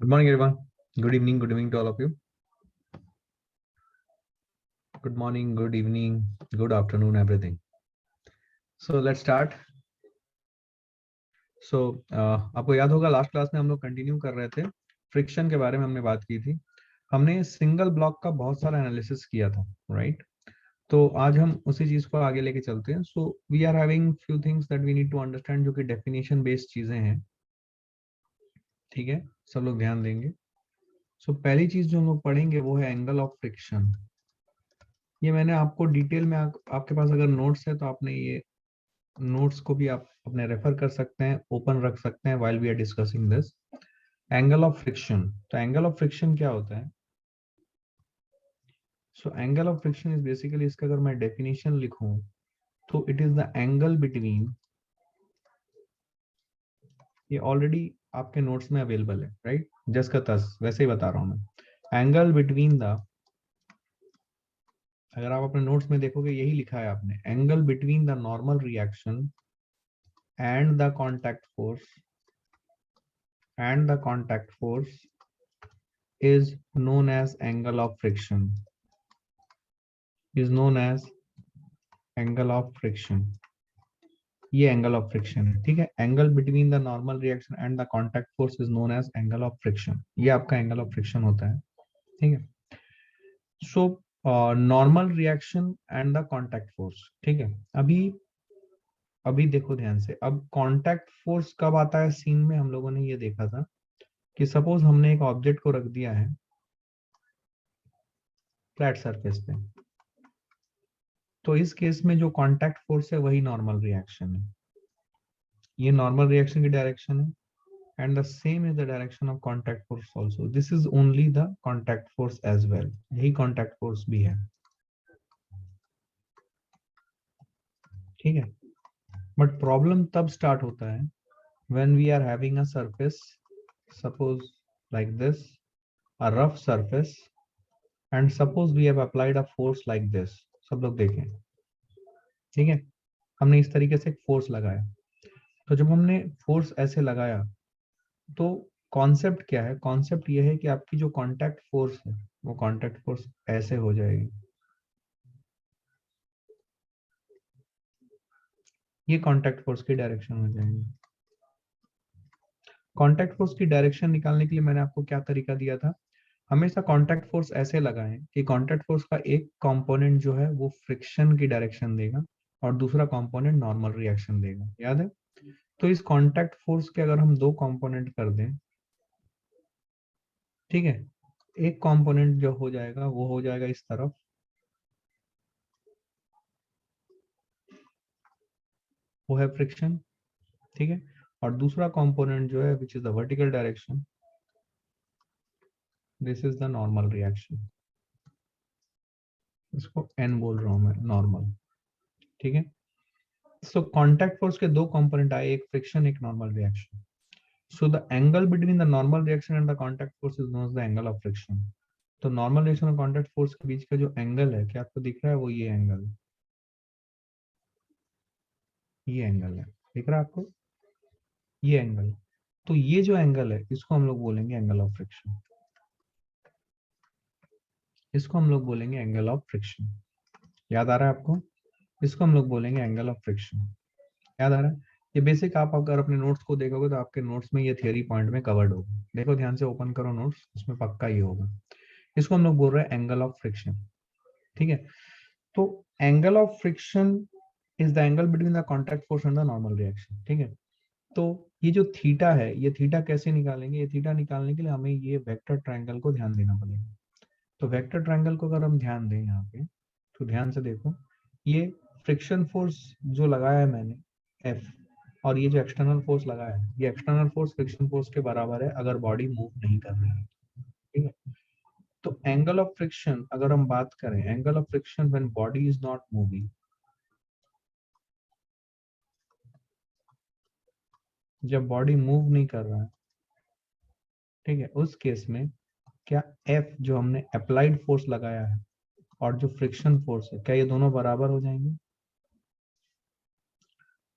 Good morning, everyone. Good evening. Good evening to all of you. Good morning, good evening, good afternoon, everything. So let's start. So आपको याद होगा last class में हम लोग continue कर रहे थे, फ्रिक्शन के बारे में हमने बात की थी। हमने सिंगल ब्लॉक का बहुत सारा एनालिसिस किया था, राइट? तो आज हम उसी चीज को आगे लेके चलते हैं। So we are having few things that we need to understand, जो कि डेफिनेशन बेस्ड चीजें हैं। ठीक है, सब लोग ध्यान देंगे। सो पहली चीज जो हम लोग पढ़ेंगे वो है एंगल ऑफ फ्रिक्शन। ये मैंने आपको डिटेल में आपके पास अगर नोट्स है तो आपने ये नोट्स को भी आप अपने रेफर कर सकते हैं, ओपन रख सकते हैं while we are discussing this angle of friction. तो एंगल ऑफ फ्रिक्शन क्या होता है? So angle of friction is basically, इसका अगर मैं डेफिनेशन लिखूं तो it is the angle between, ये ऑलरेडी आपके नोट्स में अवेलेबल है, राइट? जस का तस वैसे ही बता रहा हूं मैं। एंगल बिटवीन द, अगर आप अपने नोट्स में देखोगे यही लिखा है आपने, angle between the normal reaction and the contact force is known as angle of friction, is known as angle of friction। ये एंगल ऑफ फ्रिक्शन है, ठीक है? Angle between the normal reaction and the contact force is known as angle of friction. ये आपका angle of friction होता है, ठीक है? So normal reaction and the contact force, ठीक है? अभी देखो ध्यान से, अब कांटेक्ट फोर्स कब आता है सीन में? हम लोगों ने ये देखा था कि सपोज हमने एक ऑब्जेक्ट को रख दिया है फ्लैट सरफेस पे, तो इस केस में जो कांटेक्ट फोर्स है वही नॉर्मल रिएक्शन है। ये नॉर्मल रिएक्शन की डायरेक्शन है and the same is the direction of contact force also. This is only the contact force as well, यही contact force भी है, ठीक है? बट प्रॉब्लम तब स्टार्ट होता है when we are having a surface, suppose like this, a rough surface, and suppose we have applied a force like this। सब लोग देखें, ठीक है? हमने इस तरीके से एक फोर्स लगाया, तो जब हमने फोर्स ऐसे लगाया तो कॉन्सेप्ट क्या है? कॉन्सेप्ट ये है कि आपकी जो कांटेक्ट फोर्स है वो कांटेक्ट फोर्स ऐसे हो जाएगी, ये कांटेक्ट फोर्स की डायरेक्शन हो जाएगी। कांटेक्ट फोर्स की डायरेक्शन निकालने के लिए मैंने आपको क्या तरीका दिया था? हमेशा कांटेक्ट फोर्स ऐसे लगाएं कि कांटेक्ट फोर्स का एक कंपोनेंट जो है वो फ्रिक्शन की डायरेक्शन देगा और दूसरा कंपोनेंट नॉर्मल रिएक्शन देगा, याद है? तो इस कांटेक्ट फोर्स के अगर हम दो कंपोनेंट कर दें, ठीक है, एक कंपोनेंट जो हो जाएगा वो हो जाएगा इस तरफ, वो है फ्रिक्शन, ठीक है? और दूसरा कंपोनेंट जो है विच is the vertical direction, this is the normal reaction. इसको एन बोल रहा हूं मैं, नॉर्मल, ठीक है? सो कांटेक्ट फोर्स के दो कंपोनेंट आए, एक फ्रिक्शन एक normal reaction. So the angle between the normal reaction and the contact force is known as the angle of friction. तो नॉर्मल रिएक्शन और कांटेक्ट फोर्स के बीच का जो एंगल है, क्या आपको दिख रहा है? वो ये एंगल, ये एंगल है, दिख रहा है आपको? ये एंगल, तो ये जो एंगल है इसको हम लोग बोलेंगे एंगल ऑफ फ्रिक्शन, इसको हम लोग बोलेंगे एंगल ऑफ फ्रिक्शन। याद आ रहा है आपको? इसको हम लोग बोलेंगे एंगल ऑफ फ्रिक्शन। याद आ रहा है? ये बेसिक आप अगर अपने नोट्स को देखोगे तो आपके नोट्स में ये थियरी पॉइंट में कवर्ड होगा। देखो ध्यान से, ओपन करो नोट्स, उसमें पक्का ये होगा। इसको हम लोग बोल रहे हैं एंगल ऑफ फ्रिक्शन, ठीक है? तो angle of friction is the angle between the contact force and the normal reaction, ठीक है? तो ये जो थीटा है, ये थीटा कैसे निकालेंगे? ये थीटा निकालने के लिए हमें ये वेक्टर ट्रायंगल को ध्यान देना पड़ेगा। तो वेक्टर ट्रायंगल को अगर हम ध्यान दें यहाँ पे, तो ध्यान से देखो, ये फ्रिक्शन फोर्स जो लगाया है मैंने F, और ये जो एक्सटर्नल फोर्स लगाया है, ये एक्सटर्नल फोर्स फ्रिक्शन फोर्स के बराबर है अगर बॉडी मूव नहीं कर रही है, ठीक है? तो एंगल ऑफ फ्रिक्शन अगर हम बात करें, angle of friction when body is not moving, जब बॉडी मूव नहीं कर रहा है, ठीक है, उस केस में क्या F जो हमने अप्लाइड फोर्स लगाया है और जो फ्रिक्शन फोर्स है, क्या ये दोनों बराबर हो जाएंगे?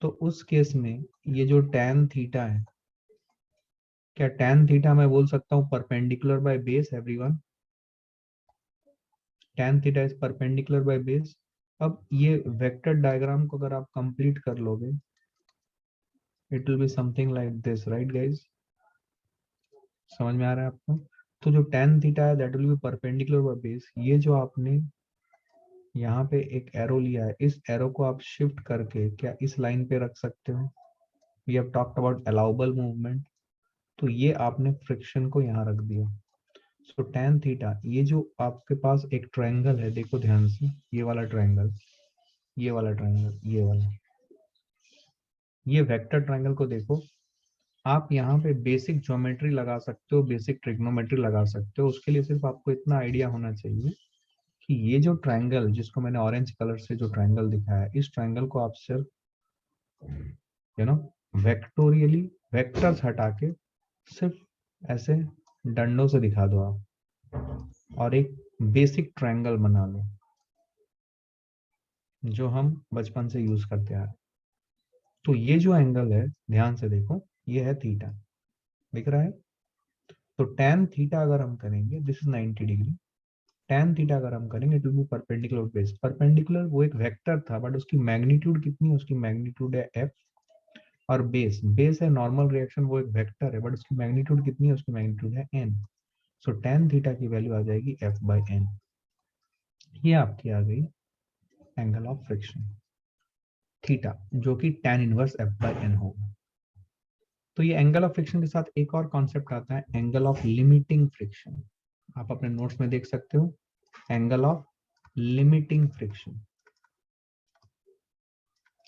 तो उस केस में ये जो tan थीटा है, क्या tan थीटा मैं बोल सकता हूँ perpendicular by base? Everyone, tan theta is perpendicular by base. अब ये वेक्टर डायग्राम को अगर आप कंप्लीट कर लोगे, it will be something like this, right guys? समझ में आ रहा है आपको? तो जो tan थीटा है that will B perpendicular by base. ये जो आपने यहाँ पे एक एरो लिया है, इस एरो को आप शिफ्ट करके क्या इस लाइन पे रख सकते हो? We have talked about allowable movement, तो ये आपने फ्रिक्शन को यहाँ रख दिया। सो tan थीटा, ये जो आपके पास एक ट्रायंगल है, देखो ध्यान से, ये वाला ट्रायंगल, ये वाला ट्रायंगल, ये वाला, ये वेक्टर ट्रायंगल को देखो। आप यहाँ पे बेसिक ज्योमेट्री लगा सकते हो, बेसिक ट्रिग्नोमेट्री लगा सकते हो। उसके लिए सिर्फ आपको इतना आइडिया होना चाहिए कि ये जो ट्रायंगल, जिसको मैंने ऑरेंज कलर से जो ट्रायंगल दिखाया है, इस ट्रायंगल को आप सिर्फ वेक्टोरियली, वेक्टर्स हटा के सिर्फ ऐसे डंडों से दिखा दो आप, और एक बेसिक ट्रायंगल बना लो जो हम बचपन से यूज करते आ रहे हैं। तो ये जो एंगल है, ध्यान से देखो, ये है थीटा, दिख रहा है? तो tan थीटा अगर हम करेंगे, this is 90 degree, tan theta अगर हम करेंगे it will be perpendicular base. Perpendicular वो एक वेक्टर था, बट उसकी मैग्नीट्यूड कितनी है? उसकी मैग्नीट्यूड है f। और बेस, बेस है नॉर्मल रिएक्शन, वो एक वेक्टर है, बट उसकी मैग्नीट्यूड कितनी है? उसकी मैग्नीट्यूड है n। सो tan थीटा की वैल्यू आ जाएगी f/n। ये आपकी आ गई एंगल ऑफ फ्रिक्शन थीटा, जो कि tan इनवर्स f/n होगा। तो ये एंगल ऑफ फ्रिक्शन के साथ एक और कॉन्सेप्ट आता है, एंगल ऑफ लिमिटिंग फ्रिक्शन। आप अपने नोट्स में देख सकते हो, एंगल ऑफ लिमिटिंग फ्रिक्शन।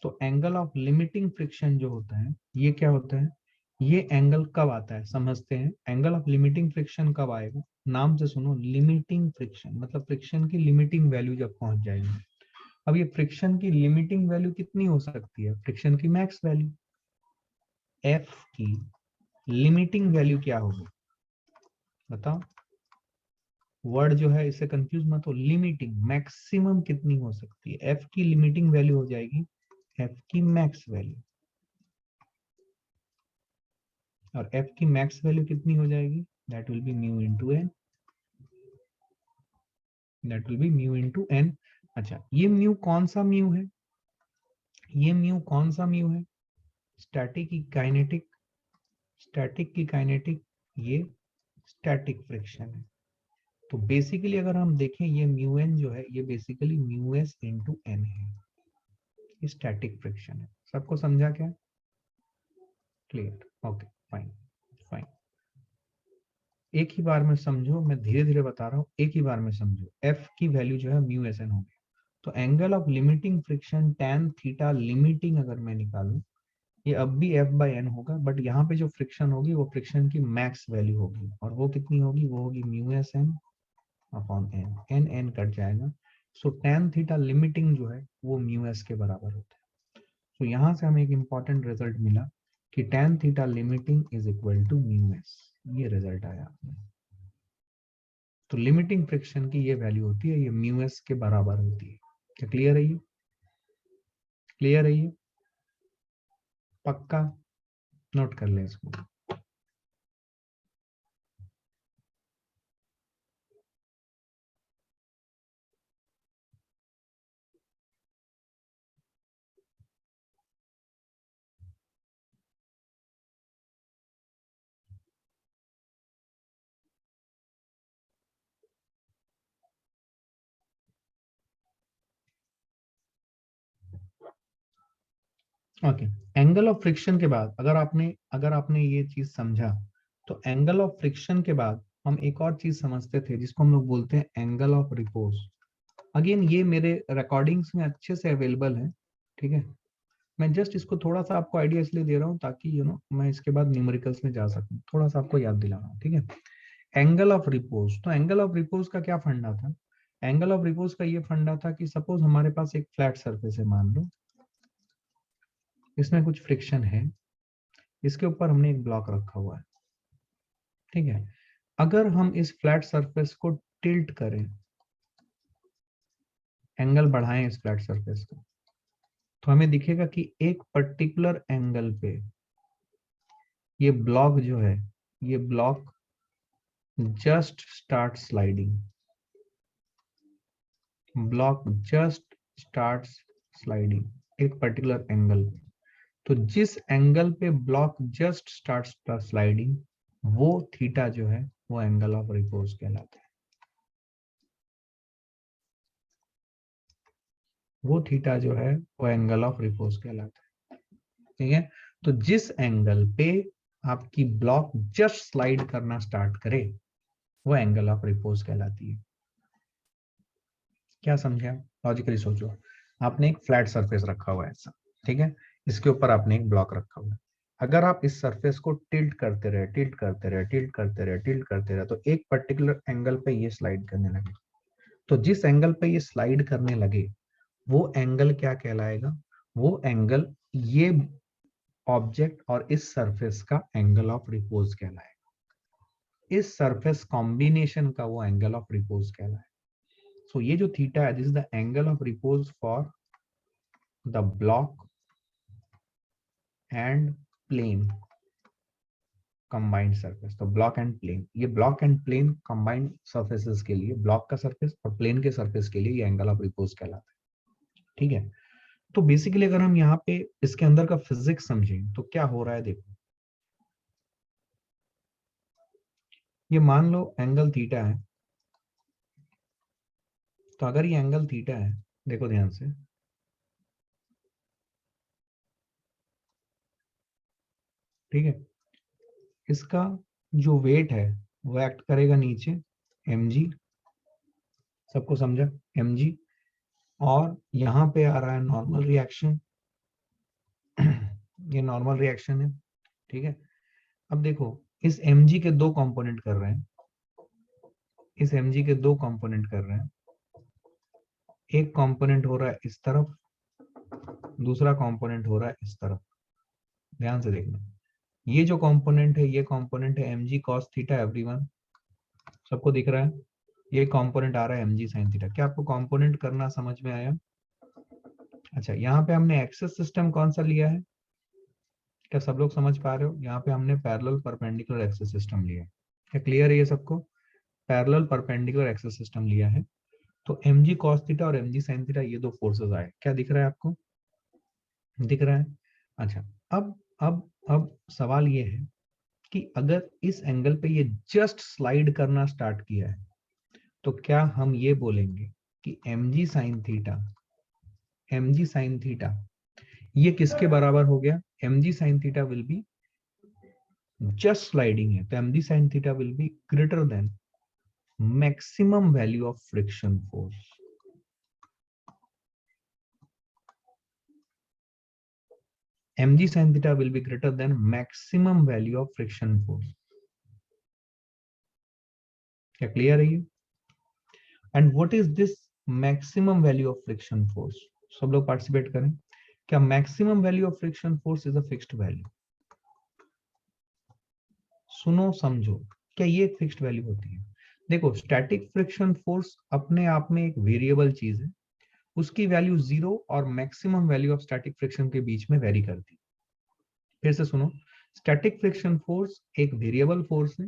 तो एंगल ऑफ लिमिटिंग फ्रिक्शन जो होता है, ये क्या होता है? ये एंगल कब आता है समझते हैं। एंगल ऑफ लिमिटिंग फ्रिक्शन कब आएगा? नाम से सुनो, लिमिटिंग फ्रिक्शन, मतलब फ्रिक्शन की लिमिटिंग वैल्यू जब पहुंच जाएगी। अब ये फ्रिक्शन की लिमिटिंग वैल्यू कितनी हो सकती है? फ्रिक्शन की मैक्स वैल्यू। एफ की लिमिटिंग वैल्यू क्या होगी बताओ? वर्ड जो है इससे कंफ्यूज मत हो, लिमिटिंग, मैक्सिमम कितनी हो सकती है? एफ की लिमिटिंग वैल्यू हो जाएगी एफ की मैक्स वैल्यू। और एफ की मैक्स वैल्यू कितनी हो जाएगी? That will be mu into N, that will be mu into N. अच्छा, ये म्यू कौन सा म्यू है? ये म्यू कौन सा म्यू है? स्टैटिक की काइनेटिक, स्टैटिक की काइनेटिक, ये स्टैटिक फ्रिक्शन है। तो बेसिकली अगर हम देखें, ये म्यू एन जो है, ये basically mu S into N है, ये स्टैटिक फ्रिक्शन है। सबको समझा क्या? क्लियर? Okay, fine fine. एक ही बार में समझो, मैं धीरे धीरे बता रहा हूँ, एक ही बार में समझो। एफ की वैल्यू जो है म्यू एस एन होगी। तो angle of limiting friction tan theta limiting अगर मैं निकालूं, ये अब भी f/n होगा, बट यहाँ पे जो फ्रिक्शन होगी वो फ्रिक्शन की मैक्स वैल्यू होगी, और वो कितनी होगी? वो होगी mu S N upon N, N N cut जाएगा। सो tan थीटा लिमिटिंग जो है वो म्यू एस के बराबर होता है। तो यहाँ से हमें एक इंपॉर्टेंट रिजल्ट मिला कि tan theta limiting is equal to mu S, ये रिजल्ट आया। तो लिमिटिंग फ्रिक्शन की ये वैल्यू होती है, ये म्यू एस के बराबर होती है। क्या क्लियर है ये? क्लियर है ये? पक्का? नोट कर लें इसको। ओके, एंगल ऑफ फ्रिक्शन के बाद अगर आपने ये चीज समझा, तो एंगल ऑफ फ्रिक्शन के बाद हम एक और चीज समझते थे जिसको हम लोग बोलते हैं एंगल ऑफ रिपोज। अगेन ये मेरे रिकॉर्डिंग्स में अच्छे से अवेलेबल है, ठीक है? मैं जस्ट इसको थोड़ा सा आपको आइडिया इसलिए दे रहा हूँ ताकि मैं इसके बाद न्यूमेरिकल्स में जा सकूं, थोड़ा सा आपको याद दिला रहा हूँ, ठीक है? एंगल ऑफ रिपोज, तो एंगल ऑफ रिपोज का क्या फंडा था? एंगल ऑफ रिपोज का ये फंडा था कि सपोज हमारे पास एक फ्लैट सरफेस है, मान लो इसमें कुछ फ्रिक्शन है, इसके ऊपर हमने एक ब्लॉक रखा हुआ है, ठीक है? अगर हम इस फ्लैट सरफेस को टिल्ट करें, एंगल बढ़ाएं इस फ्लैट सरफेस को, तो हमें दिखेगा कि एक पर्टिकुलर एंगल पे ये ब्लॉक जो है ये block just start sliding, block just start sliding एक पर्टिकुलर एंगल, तो जिस एंगल पे ब्लॉक जस्ट स्टार्ट स्लाइडिंग वो थीटा जो है वो एंगल ऑफ रिपोज कहलाता है। वो थीटा जो है वो एंगल ऑफ रिपोज कहलाता है। ठीक है, तो जिस एंगल पे आपकी ब्लॉक जस्ट स्लाइड करना स्टार्ट करे वो एंगल ऑफ रिपोज कहलाती है। क्या समझे आप? लॉजिकली सोचो, आपने एक फ्लैट सरफेस रखा हुआ है ऐसा, ठीक है, इसके ऊपर आपने एक ब्लॉक रखा हुआ है। अगर आप इस सरफेस को टिल्ट करते रहे, टिल्ट करते रहे, टिल्ट करते रहे, टिल्ट करते रहे, तो एक पर्टिकुलर एंगल पे ये स्लाइड करने लगे। तो जिस एंगल पे ये स्लाइड करने लगे वो एंगल क्या कहलाएगा? वो एंगल ये ऑब्जेक्ट और इस सरफेस का एंगल ऑफ रिपोज कहलाएगा। इस सरफेस कॉम्बिनेशन का वो एंगल ऑफ रिपोज कहलाएगा। सो ये जो थीटा है, this is the angle of repose for the block and plane combined surface. तो ब्लॉक एंड प्लेन, ये block and plane combined surfaces के लिए, ब्लॉक का सरफेस और प्लेन के सरफेस के लिए ये एंगल ऑफ रिपोज कहलाता है। ठीक है, तो बेसिकली अगर हम यहाँ पे इसके अंदर का फिजिक्स समझें तो क्या हो रहा है, देखो ये मान लो एंगल थीटा है, तो अगर ये एंगल थीटा है, देखो ध्यान से, ठीक है, इसका जो वेट है वो एक्ट करेगा नीचे mg, सबको समझा, mg, और यहाँ पे आ रहा है नॉर्मल रिएक्शन ये नॉर्मल रिएक्शन है। ठीक है, अब देखो इस mg के दो कंपोनेंट कर रहे हैं, इस mg के दो कंपोनेंट कर रहे हैं, एक कंपोनेंट हो रहा है इस तरफ, दूसरा कंपोनेंट हो रहा है इस तरफ। ध्यान से देखना, ये जो कंपोनेंट है ये कंपोनेंट है mg cos थीटा, एवरीवन सबको दिख रहा है? ये कंपोनेंट आ रहा है mg sin थीटा। क्या आपको कंपोनेंट करना समझ में आया? अच्छा, यहाँ पे हमने एक्सेस सिस्टम कौन सा लिया है? क्या सब लोग समझ पा रहे हो? यहाँ पे हमने पैरेलल परपेंडिकुलर एक्सेस सिस्टम लिया है। क्या क्लियर है ये सबको? पैरेलल परपेंडिकुलर एक्सेस सिस्टम लिया है। तो mg cos थीटा और mg sin थीटा ये दो फोर्सेस आए, क्या दिख रहा है आपको? दिख रहा है? अच्छा, अब सवाल ये है कि अगर इस एंगल पे ये जस्ट स्लाइड करना स्टार्ट किया है तो क्या हम ये बोलेंगे कि mg sin theta, mg sin theta ये किसके बराबर हो गया? mg sin theta will be just sliding है, तो mg sin theta will be greater then maximum value of friction force. mg sin theta will be greater than maximum value of friction force। क्या clear है ये? And what is this maximum value of friction force? सब लोग participate करें। क्या maximum value of friction force is a fixed value? सुनो समझो, क्या ये एक फिक्स्ड वैल्यू होती है? देखो, स्टैटिक फ्रिक्शन फोर्स अपने आप में एक वेरिएबल चीज है, उसकी वैल्यू 0 और maximum value of static friction के बीच में वेरी करती है। फिर से सुनो, स्टैटिक फ्रिक्शन फोर्स एक वेरिएबल फोर्स है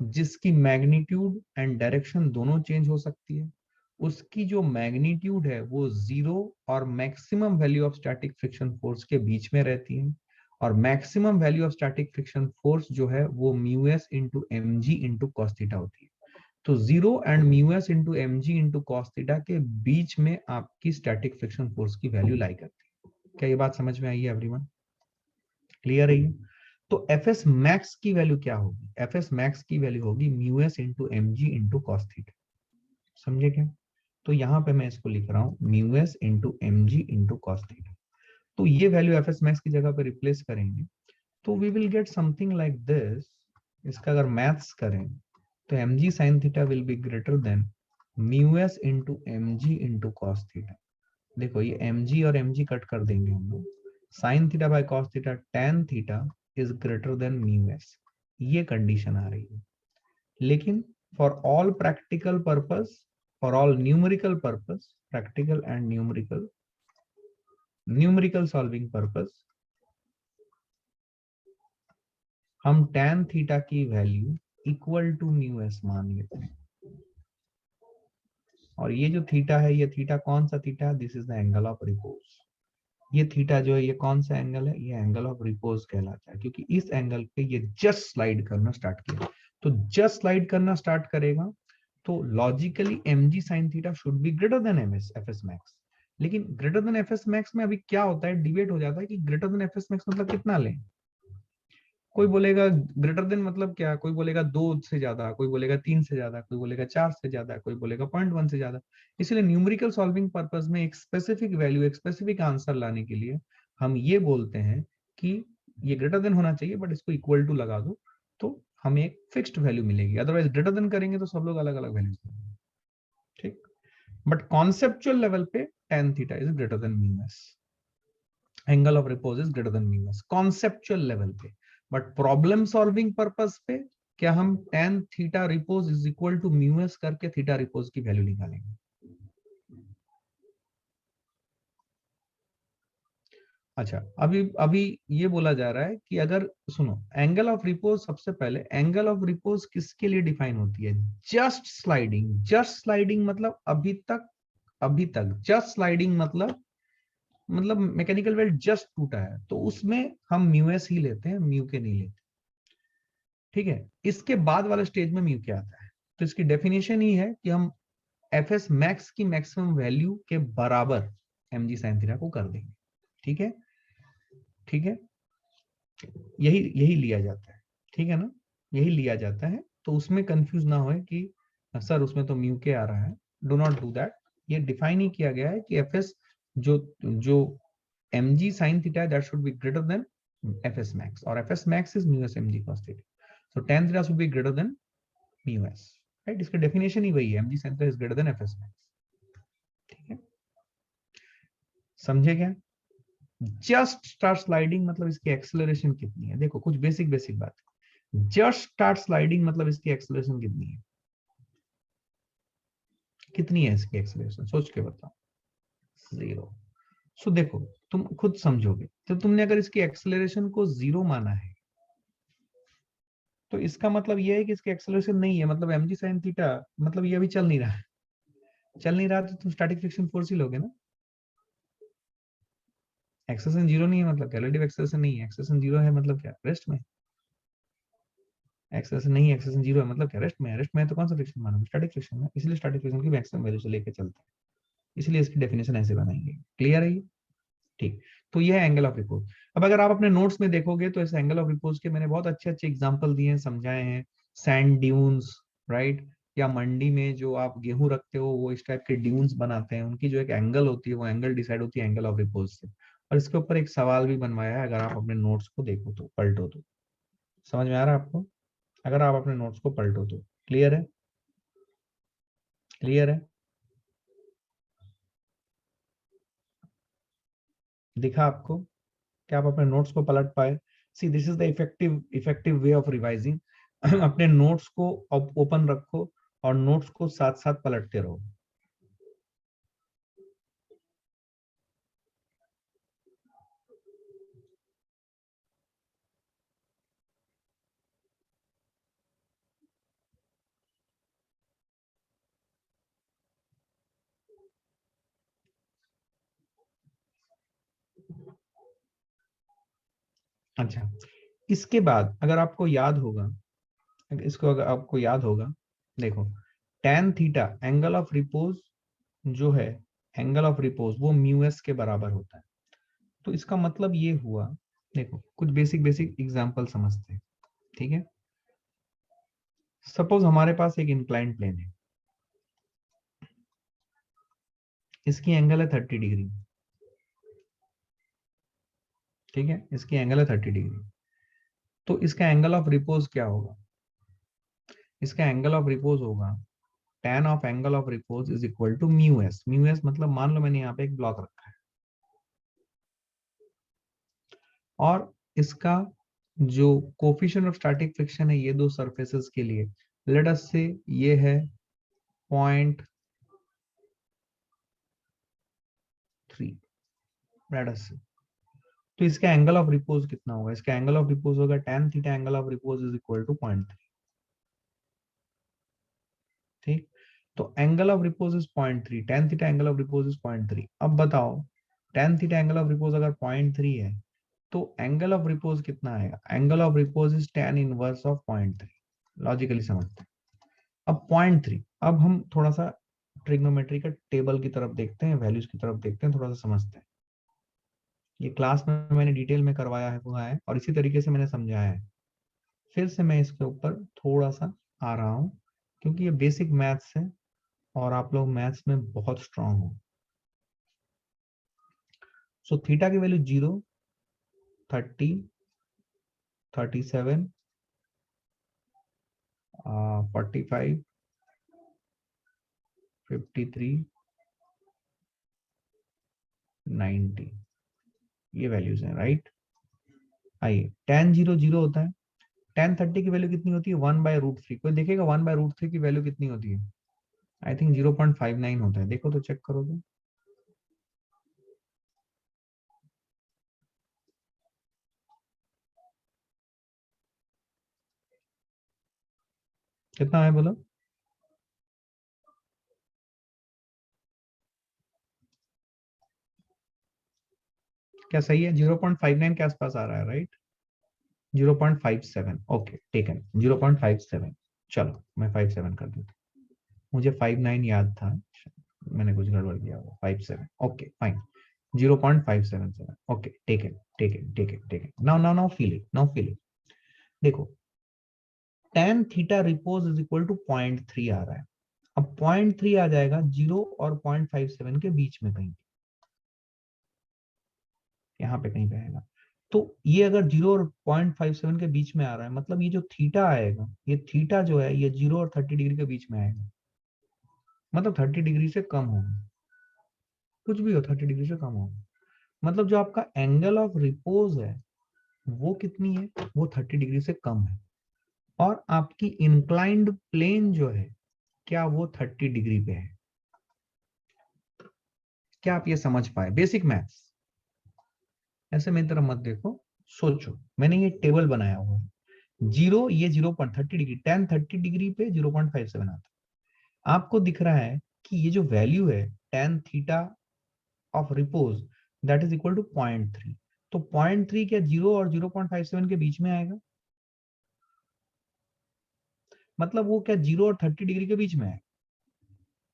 जिसकी मैग्नीट्यूड एंड डायरेक्शन दोनों चेंज हो सकती है। उसकी जो मैग्नीट्यूड है वो 0 और maximum value of static friction force के बीच में रहती है, और maximum value of static friction force जो है वो mu S into M G into cos theta होती है। तो 0 and mu S into M G into cos theta के बीच में आपकी स्टैटिक फ्रिक्शन फोर्स की वैल्यू लाई करती है। क्या ये बात समझ में आई है एवरीवन? क्लियर है ये? तो एफ एस मैक्स की वैल्यू क्या होगी? एफ एस मैक्स की वैल्यू होगी mu S into M G into cos theta. समझे क्या? तो यहाँ पे मैं इसको लिख रहा हूँ mu S into M G into cos theta. तो ये वैल्यू एफ एस मैक्स की जगह पे रिप्लेस करेंगे तो we will get something like this. इसका अगर मैथ्स करें तो M G sine theta will be greater than mu S into M G into cos theta. देखो ये एम जी और एम जी कट कर देंगे हम लोग, sine theta by cos theta tan theta is greater than mu S, ये condition आ रही है। लेकिन for all practical purpose, for all numerical purpose, practical and numerical solving purpose, हम tan थीटा की value equal to mu S मान लेते हैं, और ये जो थीटा है, ये थीटा कौन सा थीटा है? This is the angle of repose. ये थीटा जो है ये कौन सा एंगल है? ये एंगल ऑफ रिपोज कहलाता है, क्योंकि इस एंगल पे ये जस्ट स्लाइड करना स्टार्ट किया। तो जस्ट स्लाइड करना स्टार्ट करेगा तो logically mg sin theta should be greater then ms fs max. लेकिन ग्रेटर देन fs मैक्स में अभी क्या होता है, डिबेट हो जाता है कि ग्रेटर देन fs मैक्स मतलब कितना लें। कोई बोलेगा ग्रेटर देन मतलब क्या, कोई बोलेगा 2 से ज्यादा, कोई बोलेगा 3 से ज्यादा, कोई बोलेगा 4 से ज्यादा, कोई बोलेगा 0.1 से ज्यादा। इसलिए न्यूमेरिकल सॉल्विंग पर्पस में एक स्पेसिफिक वैल्यू, एक स्पेसिफिक आंसर लाने के लिए हम ये बोलते हैं कि ये ग्रेटर देन होना चाहिए, बट इसको इक्वल टू लगा दो तो हमें एक फिक्स्ड वैल्यू मिलेगी। अदरवाइज ग्रेटर देन करेंगे तो सब लोग अलग अलग वैल्यूज देंगे, ठीक। बट कॉन्सेप्चुअल लेवल पे tan theta is greater than mu S, angle of repose is greater than mu S conceptual level पे। बट प्रॉब्लम सॉल्विंग पर्पस पे क्या हम tan theta repose is equal to mu S करके theta repose की value निकालेंगे। अच्छा, अभी अभी ये बोला जा रहा है कि अगर सुनो, एंगल ऑफ रिपोज, सबसे पहले एंगल ऑफ रिपोज किसके लिए डिफाइन होती है? Just sliding. जस्ट स्लाइडिंग मतलब अभी तक जस्ट स्लाइडिंग मतलब मैकेनिकल वेल जस्ट टूटा है, तो उसमें हम म्यू एस ही लेते हैं, म्यू के नहीं लेते, ठीक है। इसके बाद वाले स्टेज में म्यू क्या आता है? तो इसकी डेफिनेशन ही है कि हम एफ एस मैक्स की मैक्सिमम वैल्यू के बराबर एम जी साइन थीटा को कर देंगे, ठीक है, ठीक है। यही यही लिया जाता है, ठीक है ना, यही लिया जाता है। तो उसमें कंफ्यूज ना होए कि सर उसमें तो म्यू के आ रहा है, डू नॉट डू दैट। ये डिफाइन ही किया गया है कि एफ एस जो जो M G sine theta that should be greater than F S max, और F S max is mu S M G cos theta. So tan theta should be greater than mu S, right. इसका definition ही वही है, M G sine theta is greater than F S max, ठीक है। समझे क्या? Just start sliding मतलब इसकी एक्सेलरेशन कितनी है? देखो कुछ बेसिक बेसिक बात। जस्ट स्टार्ट स्लाइडिंग मतलब इसकी एक्सेलरेशन कितनी है? कितनी है इसकी एक्सेलरेशन? सोच के बताओ। 0। सो देखो, तुम खुद समझोगे, तो तुमने अगर इसकी एक्सेलरेशन को 0 माना है तो इसका मतलब ये है कि इसकी एक्सेलरेशन नहीं है, मतलब एम जी साइन थीटा मतलब ये अभी चल नहीं रहा है। चल नहीं रहा तो तुम स्टैटिक फ्रिक्शन फोर्स ही लोगे ना। एक्सेलरेशन 0 नहीं है मतलब क्या? रिलेटिव एक्सेलरेशन नहीं है। एक्सेलरेशन 0 है मतलब क्या? रेस्ट में। एक्सेलरेशन नहीं है, एक्सेलरेशन 0 है मतलब क्या? रेस्ट में है। रेस्ट में है तो कौन सा फ्रिक्शन मानोगे? स्टैटिक फ्रिक्शन में। इसलिए स्टैटिक फ्रिक्शन की मैक्सिमम वैल्यू से लेकर चलते हैं, इसलिए इसकी डेफिनेशन ऐसे बनाएंगे। क्लियर है ये? ठीक। तो ये है एंगल ऑफ रिपोज। अब अगर आप अपने नोट्स में देखोगे तो इस एंगल ऑफ रिपोज के मैंने बहुत अच्छे अच्छे एग्जांपल दिए हैं, समझाए हैं। सैंड ड्यून्स, राइट, या मंडी में जो आप गेहूं रखते हो वो इस टाइप के ड्यून्स बनाते हैं, उनकी जो एक एंगल होती है वो एंगल डिसाइड होती है एंगल ऑफ रिपोज से। और इसके ऊपर एक सवाल भी बनवाया है, अगर आप अपने नोट्स को देखो तो, पलटो तो। समझ में आ रहा है आपको? अगर आप अपने नोट्स को पलटो तो। क्लियर है? क्लियर है? दिखा आपको? क्या आप अपने नोट्स को पलट पाए? सी this is the effective way of revising. अपने नोट्स को ओपन रखो और नोट्स को साथ साथ पलटते रहो। अच्छा, इसके बाद अगर आपको याद होगा, इसको अगर आपको याद होगा, देखो tan theta angle of repose जो है, एंगल ऑफ रिपोज वो म्यू एस के बराबर होता है। तो इसका मतलब ये हुआ, देखो कुछ बेसिक बेसिक एग्जांपल समझते हैं, ठीक है। सपोज हमारे पास एक इंक्लाइन प्लेन है, इसकी एंगल है 30 डिग्री, ठीक है, इसकी एंगल है 30 डिग्री। तो इसका एंगल ऑफ रिपोज क्या होगा? इसका एंगल ऑफ रिपोज होगा tan of angle of repose is equal to mu S. Mu S मतलब मान लो मैंने यहाँ पे एक ब्लॉक रखा है और इसका जो कोफिशिएंट ऑफ स्टैटिक फ्रिक्शन है ये दो सरफेसेस के लिए, लेट अस से ये है 0.3, लेट अस से, तो इसका एंगल ऑफ रिपोज कितना होगा? इसका एंगल ऑफ रिपोज होगा tan theta angle of repose is equal to 0.3। ठीक, तो angle of repose is 0.3, tan theta angle of repose is 0.3। अब बताओ tan theta angle of repose अगर 0.3 है तो एंगल ऑफ रिपोज कितना आएगा? Angle of repose is tan inverse of 0.3। Logically समझते हैं। अब 0.3, अब हम थोड़ा सा ट्रिग्नोमेट्री का टेबल की तरफ देखते हैं, वैल्यूज की तरफ देखते हैं, थोड़ा सा समझते हैं। ये क्लास में मैंने डिटेल में करवाया है हुआ है और इसी तरीके से मैंने समझाया है। फिर से मैं इसके ऊपर थोड़ा सा आ रहा हूँ क्योंकि ये बेसिक मैथ्स है और आप लोग मैथ्स में बहुत स्ट्रांग हो। सो थीटा की वैल्यू 0, 30, 37, 45, 53, 90, ये वैल्यूज हैं, राइट। आइए tan 0 0 होता है, tan 30 की वैल्यू कितनी होती है? 1/√3। कोई देखेगा 1/√3 की वैल्यू कितनी होती है? आई थिंक 0.59 होता है। देखो तो, चेक करो तो। कितना है बोलो? क्या सही है? 0.59 के आसपास आ रहा है, राइट। 0.57, okay taken 0.57। चलो मैं 57 कर देता हूँ, मुझे 59 याद था, मैंने कुछ गड़बड़ किया होगा। 57, okay fine. 0.577, okay taken taken taken taken. Now now now feel it, now feel it. देखो tan theta repose is equal to 0.3 आ रहा है। अब 0.3 आ जाएगा 0 और 0.57 के बीच में कहीं, यहाँ पे कहीं पे आएगा। तो ये अगर 0 और 0.57 के बीच में आ रहा है, मतलब ये जो थीटा आएगा, ये थीटा जो है ये 0 और 30 डिग्री के बीच में आएगा, मतलब 30 डिग्री से कम होगा। कुछ भी हो, 30 डिग्री से कम होगा। मतलब जो आपका एंगल ऑफ रिपोज है वो कितनी है? वो 30 डिग्री से कम है। और आपकी इंक्लाइंड प्लेन जो है, क्या वो 30 डिग्री पे है? क्या आप ये समझ पाए? Basic maths. ऐसे मेरी तरफ मत देखो, सोचो। मैंने ये टेबल बनाया हुआ है। 0, ये 0.30 डिग्री, tan 30 डिग्री पे 0.57 आता है। आपको दिख रहा है कि ये जो वैल्यू है tan theta of repose that is equal to 0.3। तो 0.3 क्या 0 और 0.57 के बीच में आएगा? मतलब वो क्या 0 और 30 डिग्री के बीच में है?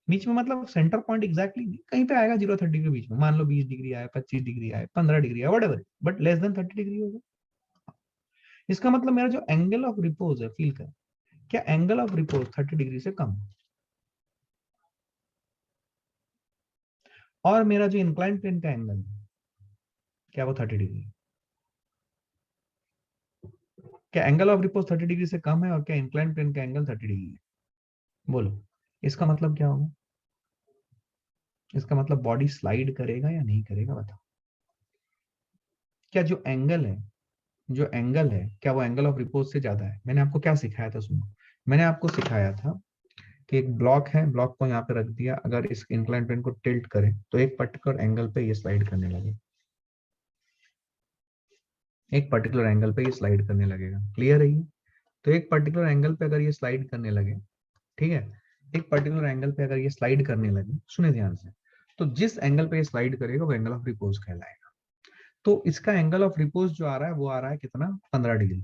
बीच में मतलब सेंटर पॉइंट एग्जैक्टली कहीं पे आएगा 0 30 के बीच में। मान लो 20 डिग्री आए, 25 डिग्री आए, 15 डिग्री आए, what ever, but less than 30 degree होगा। इसका मतलब मेरा जो एंगल ऑफ रिपोज है, फील कर, क्या एंगल ऑफ रिपोज 30 डिग्री से कम है? और मेरा जो इंक्लाइन प्लेन का एंगल है, क्या वो 30 डिग्री? क्या एंगल ऑफ रिपोज 30 डिग्री से कम है और क्या इंक्लाइन प्लेन का एंगल 30 डिग्री है? बोलो, इसका मतलब क्या होगा? इसका मतलब बॉडी स्लाइड करेगा या नहीं करेगा, बताओ। क्या जो एंगल है क्या वो एंगल ऑफ रिपोज से ज्यादा है? मैंने आपको क्या सिखाया था, सुनो। मैंने आपको सिखाया था कि एक ब्लॉक है, ब्लॉक को यहाँ पे रख दिया, अगर इस इंक्लाइन प्लेन को टिल्ट करें तो एक पर्टिकुलर एंगल पे ये स्लाइड करने लगे, एक पर्टिकुलर एंगल पे ये स्लाइड करने लगेगा। क्लियर है ये? तो एक पर्टिकुलर एंगल पे अगर ये स्लाइड करने लगे, ठीक है, एक पर्टिकुलर एंगल पे अगर ये स्लाइड करने लगे, सुने ध्यान से, तो जिस एंगल पे ये स्लाइड करेगा वो एंगल ऑफ रिपोज कहलाएगा। तो इसका एंगल ऑफ रिपोज जो आ रहा है वो आ रहा है कितना? 15 डिग्री।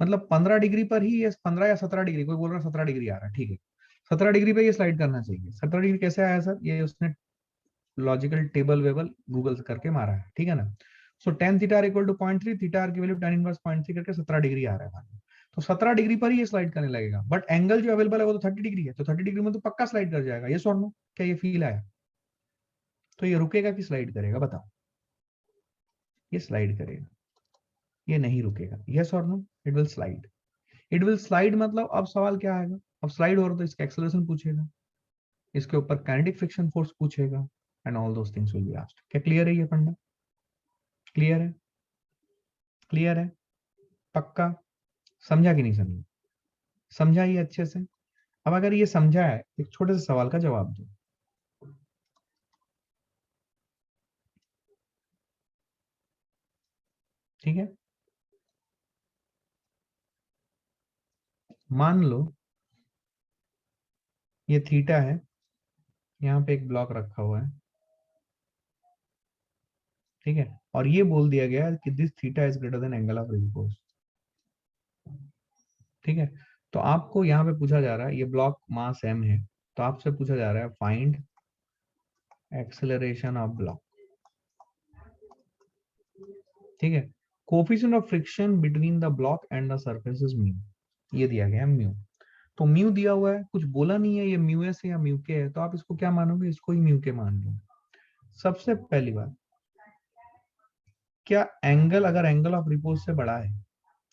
मतलब 15 डिग्री पर ही ये 15 या 17 डिग्री, कोई बोल रहा है 17 डिग्री आ रहा है, ठीक है, 17 डिग्री पे ये स्लाइड करना चाहिए। 17 डिग्री कैसे आया सर? ये उसने लॉजिकल टेबल वेबल गूगल से करके मारा है, ठीक है ना। So tan theta equal to 0.3, theta R की वैल्यू tan इनवर्स 0.3 करके 17 डिग्री आ रहा है भाई। तो 17 डिग्री पर ही ये स्लाइड करने लगेगा, बट एंगल जो अवेलेबल है वो तो 30 डिग्री है, तो 30 डिग्री में तो पक्का स्लाइड कर जाएगा। ये सॉर नो, क्या ये फील आया? तो ये रुकेगा कि स्लाइड करेगा, बताओ। ये स्लाइड करेगा, ये नहीं रुकेगा। यस और no? It will slide. It will slide मतलब अब सवाल क्या आएगा? अब स्लाइड हो रहा तो इसका एक्सेलरेशन पूछेगा, इसके ऊपर काइनेटिक फ्रिक्शन फोर्स पूछेगा, and all those things will be asked. क्या क्लियर है ये फंडा? क्लियर है? क्लियर है? पक्का? समझा कि नहीं समझा? समझा ये अच्छे से? अब अगर ये समझा है, एक छोटे से सवाल का जवाब दो। ठीक है, मान लो ये थीटा है, यहाँ पे एक ब्लॉक रखा हुआ है, ठीक है, और ये बोल दिया गया है कि this theta is greater then angle of repose. ठीक है, तो आपको यहाँ पे पूछा जा रहा है, ये ब्लॉक मास m है, तो आपसे पूछा जा रहा है फाइंड एक्सेलरेशन ऑफ ब्लॉक। ठीक है, coefficient of friction between the block and the surface is mu, ये दिया गया है म्यू। तो म्यू दिया हुआ है, कुछ बोला नहीं है ये म्यू एस है या म्यू के है, तो आप इसको क्या मानोगे, इसको ही म्यू के मान लो। सबसे पहली बात, क्या एंगल अगर एंगल ऑफ रिपोज से बड़ा है,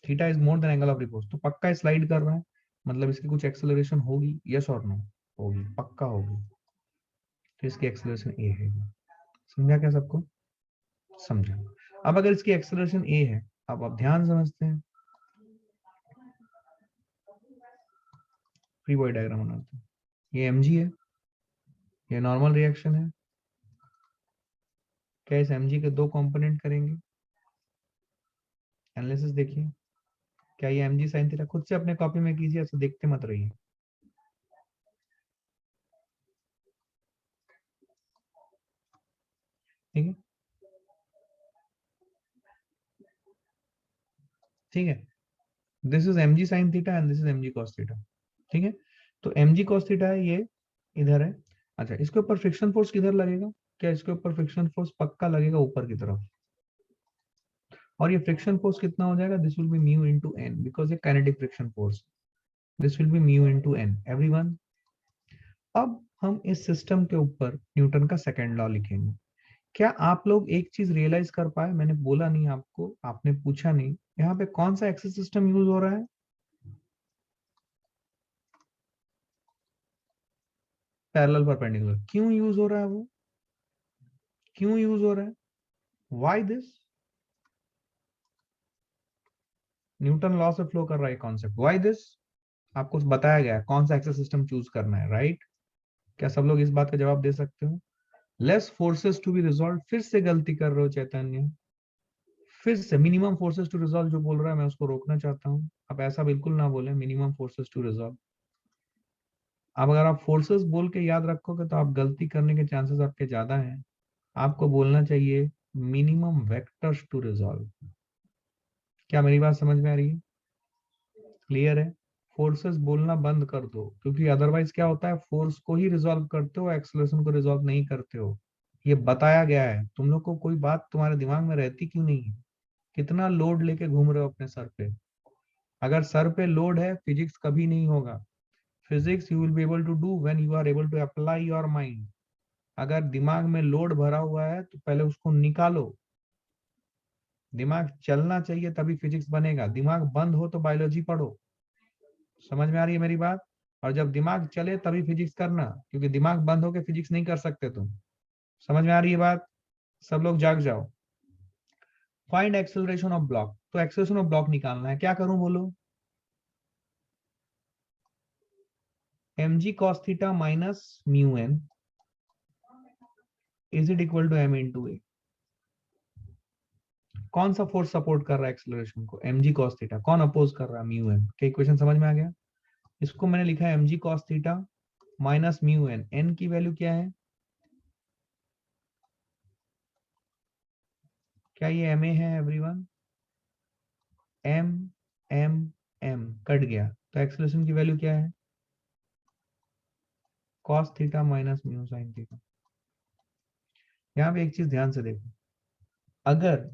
theta is more than angle of repose, तो पक्का स्लाइड कर रहा है, मतलब इसकी कुछ एक्सेलरेशन होगी, यस और नो, होगी, पक्का होगी, तो इसकी एक्सेलरेशन ए है। समझा क्या सबको, समझा। अब अगर इसकी एक्सेलरेशन ए है, अब आप ध्यान समझते हैं, फ्री बॉडी डायग्राम बनाते हैं, ये mg है, ये नॉर्मल रिएक्शन है, क्या इस mg के दो कंपोनेंट करेंगे, एनालिसिस देखिए, क्या ये mg sin थीटा, खुद से अपने कॉपी में कीजिए, ऐसे देखते मत रहिए। ठीक है, ठीक है, this is mg sin theta and this is mg cos theta. ठीक है, तो mg cos थीटा है, ये इधर है। अच्छा, इसके ऊपर फ्रिक्शन फोर्स किधर लगेगा, क्या इसके ऊपर फ्रिक्शन फोर्स पक्का लगेगा ऊपर की तरफ, और ये फ्रिक्शन फोर्स कितना हो जाएगा, this will be mu into n, because ये kinetic friction force, this will be mu into n, everyone. अब हम इस सिस्टम के ऊपर न्यूटन का सेकंड लॉ लिखेंगे। क्या आप लोग एक चीज रियलाइज कर पाए, मैंने बोला नहीं आपको, आपने पूछा नहीं, यहाँ पे कौन सा एक्सिस सिस्टम यूज हो रहा है, पैरेलल परपेंडिकुलर। क्यों यूज हो रहा है वो, क्यों यूज हो रहा है, व्हाई दिस, न्यूटन लॉ से फ्लो कर रहा है कॉन्सेप्ट, व्हाई दिस, आपको बताया गया है कौन सा एक्सेस सिस्टम चूज करना है, राइट। क्या सब लोग इस बात का जवाब दे सकते हो, less forces to be resolve, फिर से गलती कर रहे हो चैतन्य, फिर से मिनिमम फोर्सेस टू रिजॉल्व जो बोल रहा है मैं उसको रोकना चाहता हूँ, आप ऐसा बिल्कुल ना बोले, मिनिमम फोर्सेस टू रिजॉल्व। अब अगर आप फोर्सेस बोल के याद रखोगे तो आप गलती करने के चांसेस आपके ज्यादा हैं, आपको बोलना चाहिए मिनिमम वेक्टर्स टू रिजॉल्व। क्या मेरी बात समझ में आ रही है, क्लियर है। फोर्सेस बोलना बंद कर दो, क्योंकि अदरवाइज क्या होता है, फोर्स को ही रिजॉल्व करते हो, एक्सेलरेशन को रिजॉल्व नहीं करते हो। ये बताया गया है, तुम लोग को कोई बात तुम्हारे दिमाग में रहती क्यों नहीं है, कितना लोड लेके घूम रहे हो अपने सर पे। अगर सर पे लोड है, फिजिक्स कभी नहीं होगा। Physics you will be able to do when you are able to apply your mind. अगर दिमाग में लोड भरा हुआ है तो पहले उसको निकालो, दिमाग चलना चाहिए तभी फिजिक्स बनेगा, दिमाग बंद हो तो बायोलॉजी पढ़ो। समझ में आ रही है मेरी बात, और जब दिमाग चले तभी फिजिक्स करना, क्योंकि दिमाग बंद होके फिजिक्स नहीं कर सकते तुम। समझ में आ रही है बात, सब लोग जाग जाओ। फाइंड एक्सेलरेशन ऑफ ब्लॉक, तो एक्सेलरेशन ऑफ ब्लॉक निकालना है, क्या करूं बोलो, mg cos theta minus mu n is it equal to m into A. कौन सा फोर्स सपोर्ट कर रहा है एक्सेलरेशन को, mg cos थीटा, कौन अपोज कर रहा है, म्यू n। क्या इक्वेशन समझ में आ गया, इसको मैंने लिखा है mg cos theta minus mu n, n की वैल्यू क्या है, क्या ये ma है everyone, m m m cut गया, तो एक्सेलरेशन की वैल्यू क्या है, cos theta minus mu sin theta. यहाँ पे एक चीज ध्यान से देखो, अगर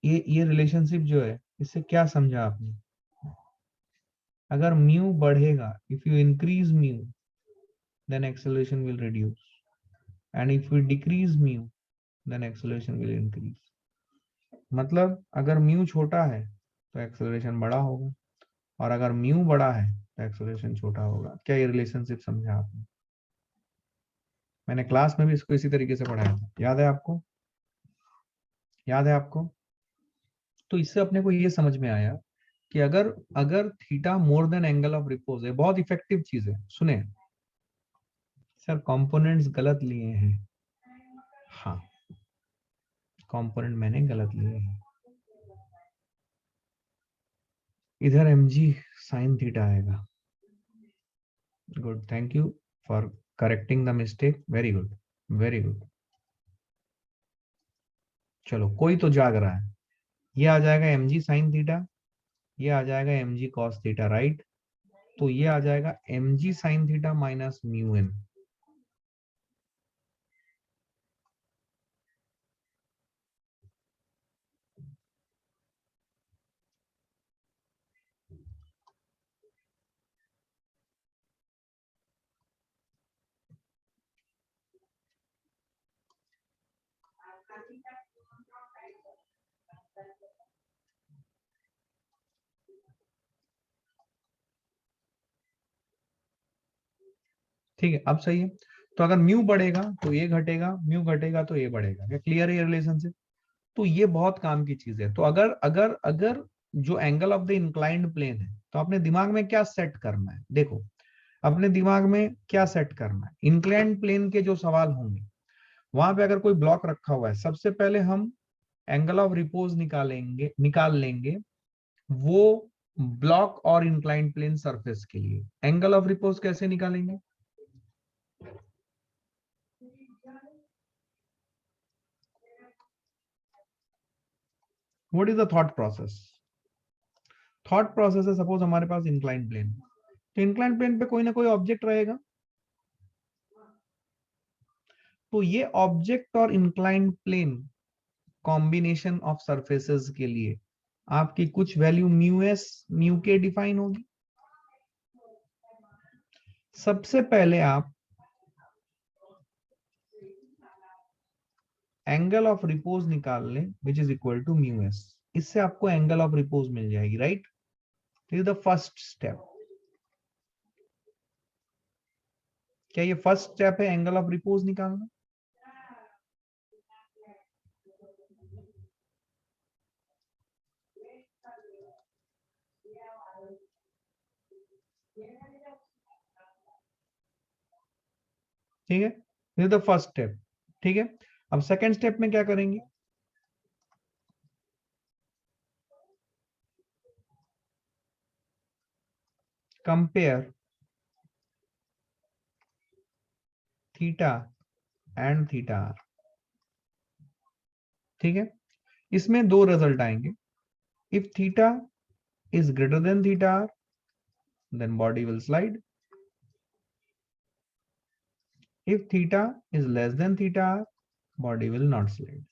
ये रिलेशनशिप जो है, इससे क्या समझा आपने, अगर म्यू बढ़ेगा, if you increase mu then acceleration will reduce, and if we decrease mu then acceleration will increase। मतलब अगर म्यू छोटा है तो एक्सेलरेशन बड़ा होगा, और अगर म्यू बड़ा है तो एक्सेलरेशन छोटा होगा। क्या ये रिलेशनशिप समझा आपने, मैंने क्लास में भी इसको इसी तरीके से पढ़ाया था, याद है आपको, याद है आपको। तो इससे अपने को ये समझ में आया कि अगर अगर theta more than angle of repose है, बहुत इफेक्टिव चीज है, सुने सर, कंपोनेंट्स गलत लिए हैं, हाँ कंपोनेंट मैंने गलत लिए हैं, इधर mg sin थीटा आएगा। Good, thank you for correcting the mistake, very good, very good. चलो कोई तो जाग रहा है। ये आ जाएगा mg sin थीटा, ये आ जाएगा mg cos थीटा, राइट। तो ये आ जाएगा mg sin theta minus mu N. ठीक है, अब सही है। तो अगर म्यू बढ़ेगा तो ये घटेगा, म्यू घटेगा तो ये बढ़ेगा। क्या क्लियर है ये रिलेशनशिप? तो ये बहुत काम की चीज है। तो अगर अगर अगर जो angle of the inclined plane है, तो अपने दिमाग में क्या सेट करना है? देखो, अपने दिमाग में क्या सेट करना है, इंक्लाइंड प्लेन के जो सवाल होंगे वहां पे अगर कोई ब्लॉक रखा हुआ है, सबसे पहले हम एंगल ऑफ रिपोज निकाल लेंगे वो ब्लॉक और इंक्लाइंड प्लेन सरफेस के लिए। एंगल ऑफ रिपोज कैसे निकालेंगे? What is the thought process? Thought process है, सपोज हमारे पास इंक्लाइंड प्लेन, तो इंक्लाइंड प्लेन पे कोई ना कोई ऑब्जेक्ट रहेगा। तो ये ऑब्जेक्ट और inclined plane combination of surfaces के लिए आपकी कुछ वैल्यू म्यू एस म्यू के डिफाइन होगी। सबसे पहले आप एंगल ऑफ रिपोज निकाल लें which is equal to mu S. इससे आपको एंगल ऑफ रिपोज मिल जाएगी, right. This is the first step. क्या ये फर्स्ट स्टेप है एंगल ऑफ रिपोज निकालना? ठीक है, this is the first step. ठीक है, अब सेकेंड स्टेप में क्या करेंगे? Compare theta and theta R. ठीक है, इसमें दो रिजल्ट आएंगे। If theta is greater than theta r, then body will slide. If theta is less than theta r, body will not slide.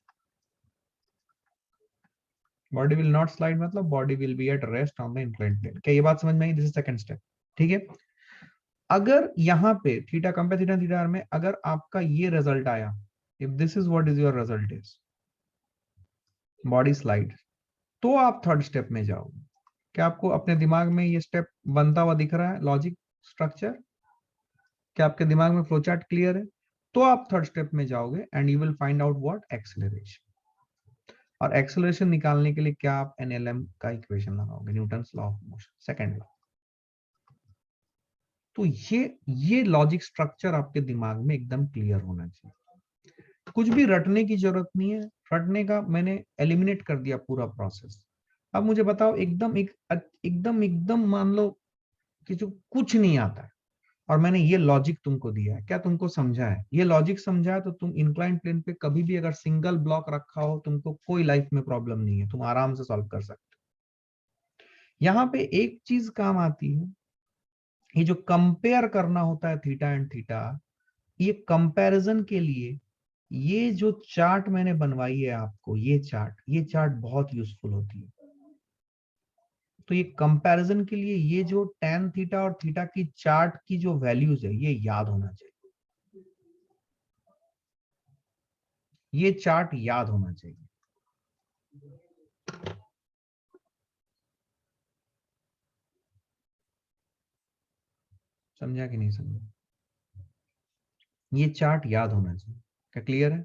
Body will not slide मतलब body will be at rest on the inclined plane. क्या ये बात समझ में आई? This is second step. ठीक है, अगर यहाँ पे theta compare theta theta R में अगर आपका ये रिजल्ट आया, if this is what is your result is body slide, तो आप थर्ड स्टेप में जाओगे। क्या आपको अपने दिमाग में ये स्टेप बनता हुआ दिख रहा है, लॉजिक स्ट्रक्चर? क्या आपके दिमाग में फ्लो चार्ट क्लियर है? तो आप थर्ड स्टेप में जाओगे and you will find out what acceleration. और एक्सेलरेशन निकालने के लिए क्या आप एनएलएम का इक्वेशन लगाओगे, Newton's law of motion, second law. तो ये लॉजिक स्ट्रक्चर आपके दिमाग में एकदम क्लियर होना चाहिए। कुछ भी रटने की जरूरत नहीं है। रटने का मैंने एलिमिनेट कर दिया पूरा प्रोसेस। अब मुझे बताओ, एकदम एकदम मान लो कि जो कुछ नहीं आता है और मैंने ये लॉजिक तुमको दिया है, क्या तुमको समझा है? ये लॉजिक समझा है तो तुम इंक्लाइन प्लेन पे कभी भी अगर सिंगल ब्लॉक रखा हो, तुमको कोई लाइफ में प्रॉब्लम नहीं है, तुम आराम से सॉल्व कर सकते हो। यहाँ पे एक चीज काम आती है, ये जो कंपेयर करना होता है थीटा एंड थीटा, ये कंपैरिजन के लिए ये जो चार्ट मैंने बनवाई है आपको, ये चार्ट बहुत यूजफुल होती है। तो ये कंपैरिजन के लिए ये जो tan थीटा और थीटा की चार्ट की जो वैल्यूज है, ये याद होना चाहिए। ये चार्ट याद होना चाहिए। समझा कि नहीं समझा? ये चार्ट याद होना चाहिए। क्या क्लियर है?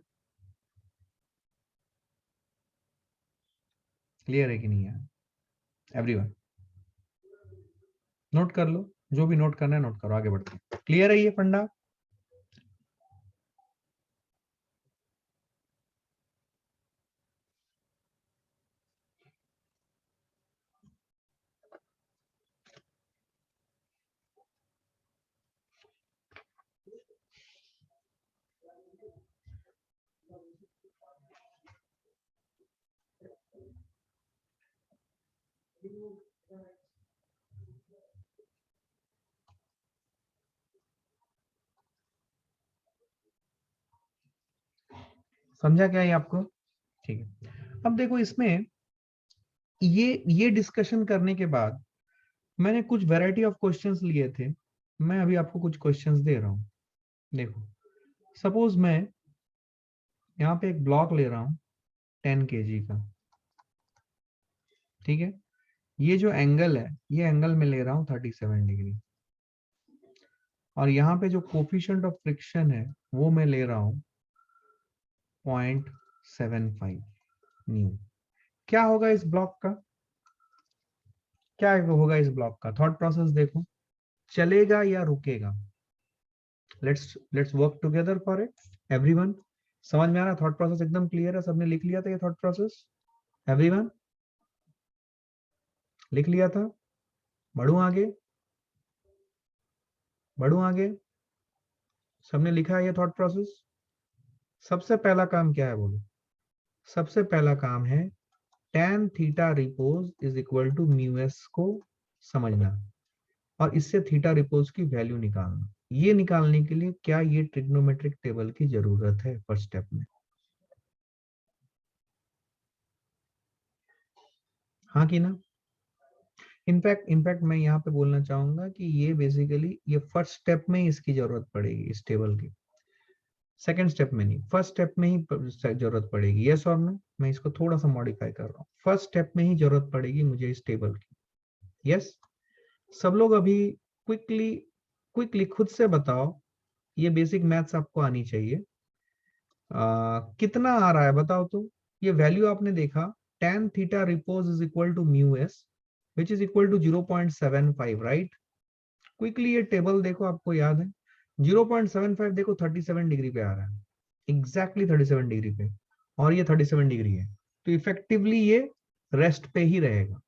क्लियर है कि नहीं है एवरीवन? नोट कर लो, जो भी नोट करना है नोट करो, आगे बढ़ते हैं। क्लियर है ये फंडा? समझा क्या ये आपको? ठीक है, अब देखो इसमें ये डिस्कशन करने के बाद मैंने कुछ वैरायटी ऑफ क्वेश्चंस लिए थे। मैं अभी आपको कुछ क्वेश्चंस दे रहा हूं। देखो, सपोज मैं यहाँ पे एक ब्लॉक ले रहा हूं 10 kg का, ठीक है। ये जो एंगल है, ये एंगल में ले रहा हूं 37 डिग्री, और यहाँ पे जो कोफिशिएंट ऑफ फ्रिक्शन है वो मैं ले रहा हूं 0.75 न्यू। क्या होगा इस ब्लॉक का? क्या होगा इस ब्लॉक का? थॉट प्रोसेस देखो, चलेगा या रुकेगा? Let's work together for it everyone. समझ में आ रहा? थॉट प्रोसेस एकदम क्लियर है? सबने लिख लिया था ये थॉट प्रोसेस? एवरीवन लिख लिया था? बढ़ू आगे, बढ़ू आगे। सबने लिखा है ये थॉट प्रोसेस? सबसे पहला काम क्या है बोलो? सबसे पहला काम है tan theta repose is equal to mu S को समझना, और इससे थीटा रिपोज की वैल्यू निकालना। ये निकालने के लिए क्या ये ट्रिग्नोमेट्रिक टेबल की जरूरत है फर्स्ट स्टेप में? हाँ कि ना? इनफैक्ट मैं यहाँ पे बोलना चाहूंगा कि ये बेसिकली ये फर्स्ट स्टेप में ही इसकी जरूरत पड़ेगी, इस टेबल की। सेकंड स्टेप में नहीं, फर्स्ट स्टेप में ही जरूरत पड़ेगी। यस और नो? मैं इसको थोड़ा सा मॉडिफाई कर रहा हूँ। फर्स्ट स्टेप में ही जरूरत पड़ेगी मुझे इस टेबल की। यस? सब लोग अभी क्विकली क्विकली खुद से बताओ, ये बेसिक मैथ्स आपको आनी चाहिए। कितना आ रहा है बताओ तो? ये वैल्यू आपने देखा, tan theta repose is equal to mu S which is equal to 0.75, right? Quickly ये टेबल देखो, आपको याद है 0.75 देखो 37 डिग्री पे आ रहा है, एग्जैक्टली 37 डिग्री पे, और ये 37 डिग्री है, तो इफेक्टिवली ये रेस्ट पे ही रहेगा।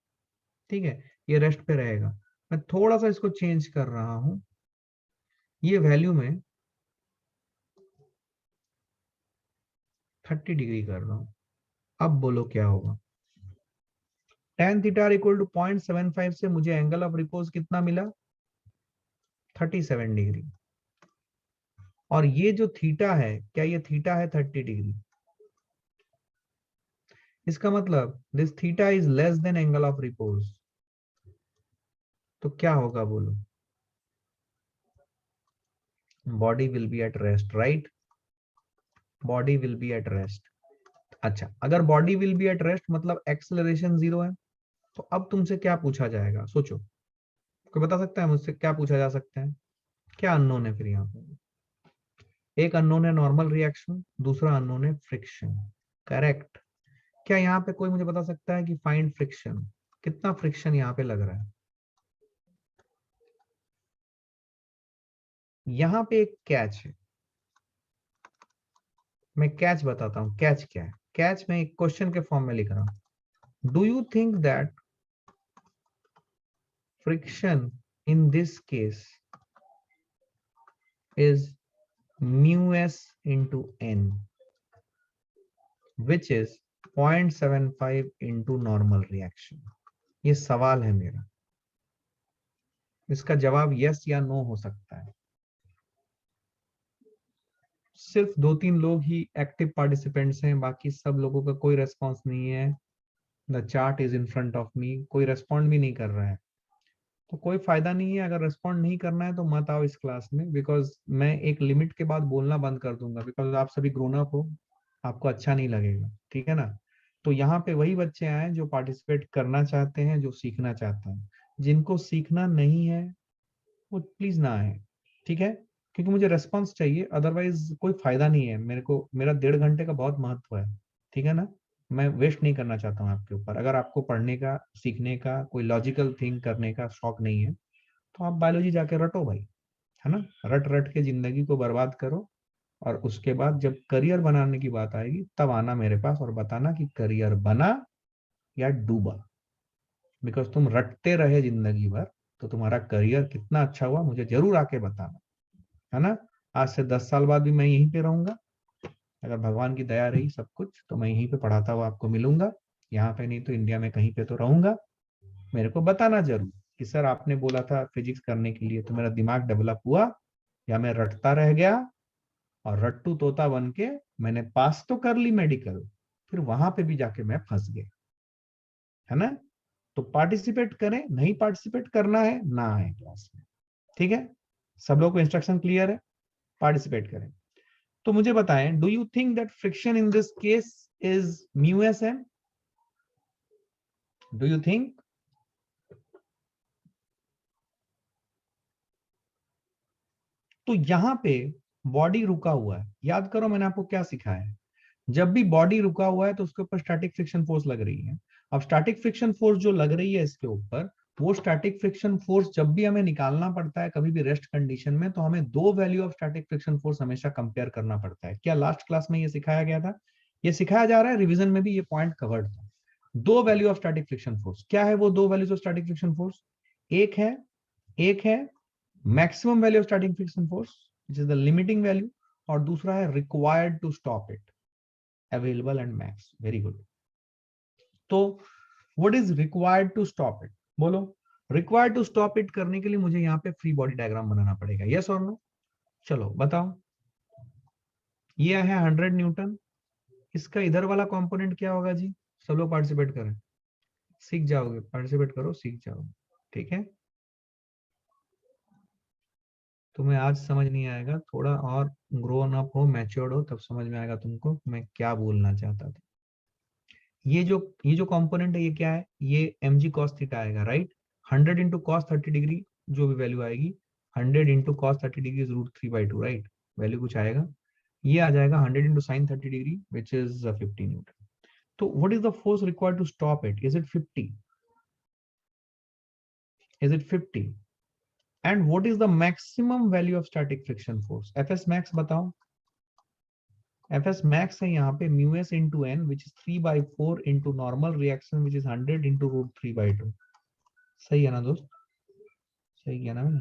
ठीक है, ये रेस्ट पे रहेगा। मैं थोड़ा सा इसको चेंज कर रहा हूं, ये वैल्यू में 30 डिग्री कर रहा हूं। अब बोलो क्या होगा? tan थीटा इक्वल टू 0.75 से मुझे एंगल ऑफ रिपोज कितना मिला? 37 डिग्री। और ये जो थीटा है, क्या ये थीटा है 30 डिग्री? इसका मतलब this theta is less than angle of repose. तो क्या होगा बोलो? Body will be at rest, right? Body will be at rest. अच्छा, अगर body will be at rest मतलब एक्सेलरेशन 0 है, तो अब तुमसे क्या पूछा जाएगा? सोचो, कोई बता सकता है मुझसे क्या पूछा जा सकता है? क्या अननोन है फिर यहाँ पे? एक अननोन है नॉर्मल रिएक्शन, दूसरा अननोन है फ्रिक्शन। करेक्ट। क्या यहाँ पे कोई मुझे बता सकता है कि फाइंड फ्रिक्शन? कितना फ्रिक्शन यहाँ पे लग रहा है? यहाँ पे एक कैच है, मैं कैच बताता हूँ। कैच क्या है? कैच मैं एक क्वेश्चन के फॉर्म में लिख रहा हूं। Do you think that friction in this case is mu s into n, which is 0.75 into normal reaction? ये सवाल है मेरा, इसका जवाब यस या नो हो सकता है। सिर्फ 2-3 लोग ही एक्टिव पार्टिसिपेंट्स हैं, बाकी सब लोगों का कोई रेस्पॉन्स नहीं है। The chart is in front of me, कोई रेस्पॉन्ड भी नहीं कर रहा है। तो कोई फायदा नहीं है, अगर रेस्पॉन्ड नहीं करना है तो मत आओ इस क्लास में, बिकॉज मैं एक लिमिट के बाद बोलना बंद कर दूंगा, बिकॉज आप सभी ग्रोन अप हो, आपको अच्छा नहीं लगेगा, ठीक है ना? तो यहाँ पे वही बच्चे आए जो पार्टिसिपेट करना चाहते हैं, जो सीखना चाहते हैं। जिनको सीखना नहीं है वो प्लीज ना आए, ठीक है? क्योंकि मुझे रेस्पॉन्स चाहिए, अदरवाइज कोई फायदा नहीं है मेरे को। मेरा 1.5 घंटे का बहुत महत्व है, ठीक है ना? मैं वेस्ट नहीं करना चाहता हूँ आपके ऊपर। अगर आपको पढ़ने का, सीखने का, कोई लॉजिकल थिंक करने का शौक नहीं है, तो आप बायोलॉजी जाके रटो भाई, है ना? रट रट के जिंदगी को बर्बाद करो, और उसके बाद जब करियर बनाने की बात आएगी तब आना मेरे पास और बताना कि करियर बना या डूबा। बिकॉज तुम रटते रहे जिंदगी भर, तो तुम्हारा करियर कितना अच्छा हुआ मुझे जरूर आके बताना, है ना? आज से 10 साल बाद भी मैं यहीं पे रहूंगा, अगर भगवान की दया रही सब कुछ, तो मैं यहीं पे पढ़ाता हुआ आपको मिलूंगा। यहाँ पे नहीं तो इंडिया में कहीं पे तो रहूंगा, मेरे को बताना जरूर कि सर आपने बोला था फिजिक्स करने के लिए, तो मेरा दिमाग डेवलप हुआ या मैं रटता रह गया और रट्टू तोता बन के मैंने पास तो कर ली मेडिकल, फिर वहां पे भी जाके मैं फंस गया, है ना। तो पार्टिसिपेट करें, नहीं पार्टिसिपेट करना है ना है क्लास में, ठीक है। सब लोग को इंस्ट्रक्शन क्लियर है, पार्टिसिपेट करें। तो मुझे बताएं, do you think that friction in this case is mu S M? Do you think? तो यहां पे बॉडी रुका हुआ है, याद करो मैंने आपको क्या सिखाया है। जब भी बॉडी रुका हुआ है तो उसके ऊपर स्टैटिक फ्रिक्शन फोर्स लग रही है। अब स्टैटिक फ्रिक्शन फोर्स जो लग रही है इसके ऊपर, वो स्टैटिक फ्रिक्शन फोर्स जब भी हमें निकालना पड़ता है कभी भी रेस्ट कंडीशन में, तो हमें दो value of static friction force हमेशा कंपेयर करना पड़ता है। क्या लास्ट क्लास में ये सिखाया गया था? ये सिखाया जा रहा है, रिवीजन में भी ये पॉइंट कवर्ड था। दो value of static friction force, क्या है वो दो values of static friction force? एक है maximum value of static friction force which is the limiting value, और दूसरा है required to stop it, available and max. Very good. तो what is required to stop it? बोलो। Required to stop it करने के लिए मुझे यहाँ पे फ्री बॉडी डायग्राम बनाना पड़ेगा, यस और नो? चलो बताओ। ये है 100 न्यूटन, इसका इधर वाला कंपोनेंट क्या होगा जी? सब लोग पार्टिसिपेट करें, सीख जाओगे, पार्टिसिपेट करो सीख जाओगे, ठीक है। तुम्हें आज समझ नहीं आएगा, थोड़ा और ग्रोन अप हो, मैच्योर्ड हो, तब समझ में आएगा तुमको मैं क्या बोलना चाहता था। ये जो कंपोनेंट है ये क्या है? ये एम जी कॉस थीटा आएगा, राइट। 100 इंटू कॉस 30 डिग्री, जो भी वैल्यू आएगी, 100 into cos 30 degree √3/2, right. Value कुछ आएगा, ये आ जाएगा 100 into sine 30 degree which is 50 newton. तो what is the force required to stop it? Is it 50? Is it 50? And what is the maximum value of static friction force? F S max बताओ। F S max है यहाँ पे mu S into N which is 3/4 into normal reaction which is 100 into √3/2। सही है ना दोस्त? सही किया ना मैंने?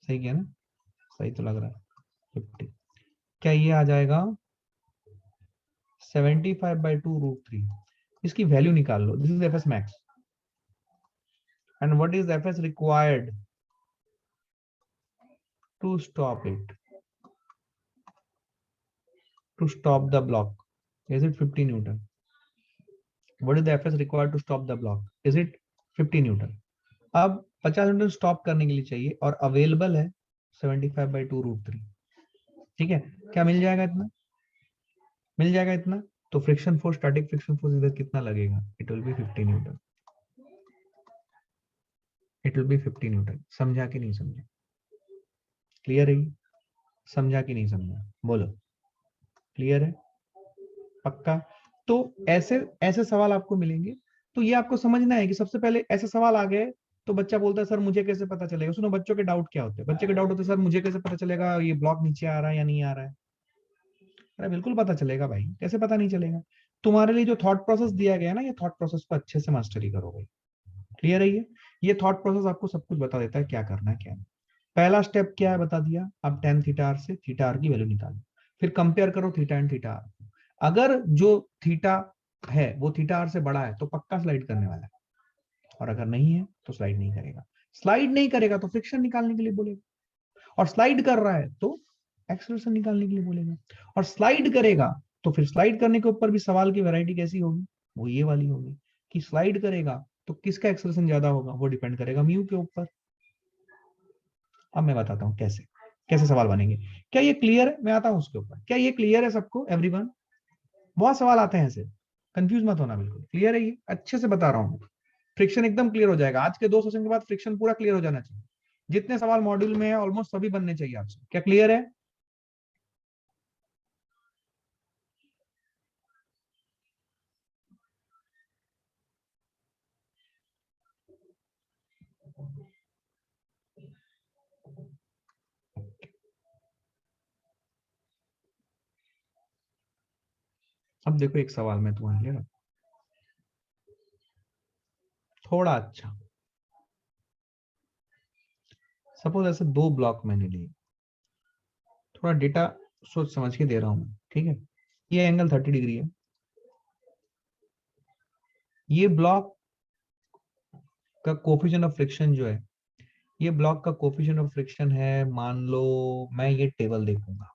सही किया ना? सही तो लग रहा है। 50, क्या ये आ जाएगा 75/2 √3? इसकी वैल्यू निकाल लो। This is F S max and what is F S required to stop it, to stop the block? Is it 50 newton? What is the F S required to stop the block? Is it 50 newton? अब 50 Newton stop करने के लिए चाहिए और available है 75/2 √3, ठीक है। क्या मिल जाएगा इतना? मिल जाएगा इतना। तो friction force, static friction force इधर कितना लगेगा? It will be 50 Newton. It will be 50 Newton. समझा कि नहीं समझा? क्लियर है? समझा कि नहीं समझा? बोलो। क्लियर है? पक्का? तो ऐसे ऐसे सवाल आपको मिलेंगे, तो ये आपको समझना है कि सबसे पहले ऐसे सवाल आ गए तो बच्चा बोलता है सर मुझे कैसे पता चलेगा। सुनो, बच्चों के डाउट क्या होते हैं? बच्चे के डाउट होते हैं सर मुझे कैसे पता चलेगा ये ब्लॉक नीचे आ रहा है या नहीं आ रहा है। अरे बिल्कुल पता चलेगा भाई, कैसे पता नहीं चलेगा? तुम्हारे लिए जो थॉट प्रोसेस दिया गया है ना, ये थॉट प्रोसेस को अच्छे से मास्टरी करो भाई। क्लियर है? ये थॉट प्रोसेस आपको सब कुछ बता देता है क्या करना है क्या नहीं। पहला स्टेप क्या है बता दिया, अब टेन थीटा आर से थीटा आर की वैल्यू निकालो, फिर कंपेयर करो थीटा एंड थीटा आर। अगर जो थीटा है वो थीटा आर से बड़ा है तो पक्का स्लाइड करने वाला है, और अगर नहीं है तो स्लाइड नहीं करेगा। स्लाइड नहीं करेगा तो फ्रिक्शन निकालने के लिए बोलेगा, और स्लाइड कर रहा है तो एक्सेलरेशन निकालने के लिए बोलेगा, और स्लाइड करेगा तो फिर स्लाइड करने के ऊपर भी सवाल की वैरायटी कैसी होगी? वो ये वाली होगी कि स्लाइड करेगा तो किसका एक्सेलरेशन ज्यादा होगा, वो डिपेंड करेगा म्यू के ऊपर। अब मैं बताता हूँ कैसे कैसे सवाल बनेंगे। क्या ये क्लियर है? मैं आता हूँ उसके ऊपर। क्या ये क्लियर है सबको, एवरीवन? बहुत सवाल आते हैं ऐसे, कंफ्यूज मत होना, बिल्कुल क्लियर है, ये अच्छे से बता रहा हूँ। फ्रिक्शन एकदम क्लियर हो जाएगा आज के 2 सेशन के बाद, फ्रिक्शन पूरा क्लियर हो जाना चाहिए। जितने सवाल मॉड्यूल में है ऑलमोस्ट सभी बनने चाहिए आपसे। क्या क्लियर है? अब देखो एक सवाल मैं तुम्हारे लिए थोड़ा अच्छा, सपोज ऐसे दो ब्लॉक मैंने लिए, थोड़ा डेटा सोच समझ के दे रहा हूँ, ठीक है। ये एंगल 30 डिग्री है, ये ब्लॉक का कोफिशिएंट ऑफ फ्रिक्शन जो है, ये ब्लॉक का कोफिशिएंट ऑफ फ्रिक्शन है, मान लो मैं ये टेबल देखूंगा,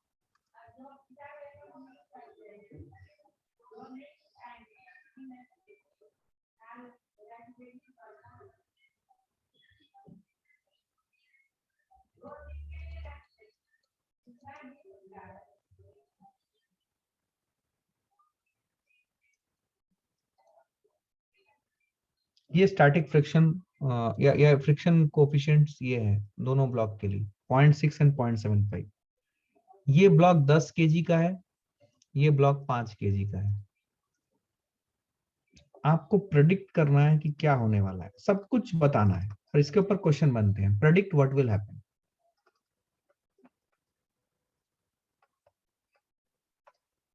ये स्टैटिक फ्रिक्शन या फ्रिक्शन कोफिशिएंट्स ये है दोनों ब्लॉक के लिए 0.6 एंड 0.75। ये ब्लॉक 10 केजी का है, ये ब्लॉक 5 केजी का है। आपको प्रेडिक्ट करना है कि क्या होने वाला है, सब कुछ बताना है और इसके ऊपर क्वेश्चन बनते हैं। Predict what will happen.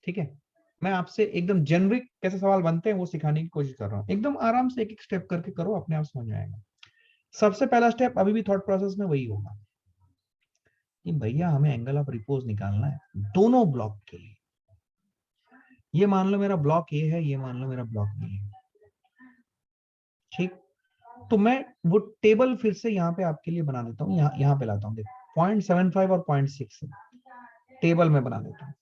ठीक है, मैं आपसे एकदम जेनरिक कैसे सवाल बनते हैं वो सिखाने की कोशिश कर रहा हूँ। एकदम आराम से एक एक स्टेप करके करो, अपने आप समझ आएगा। सबसे पहला स्टेप अभी भी थॉट प्रोसेस में वही होगा कि भैया हमें एंगल ऑफ रिपोज निकालना है दोनों ब्लॉक के लिए। ये मान लो मेरा ब्लॉक ए है, ये मान लो मेरा ब्लॉक बी है। ठीक, तो मैं वो टेबल फिर से यहाँ पे आपके लिए बना देता हूँ, यहाँ पे लाता हूँ। देखो 0.75 और 0.6 टेबल में बना देता हूँ।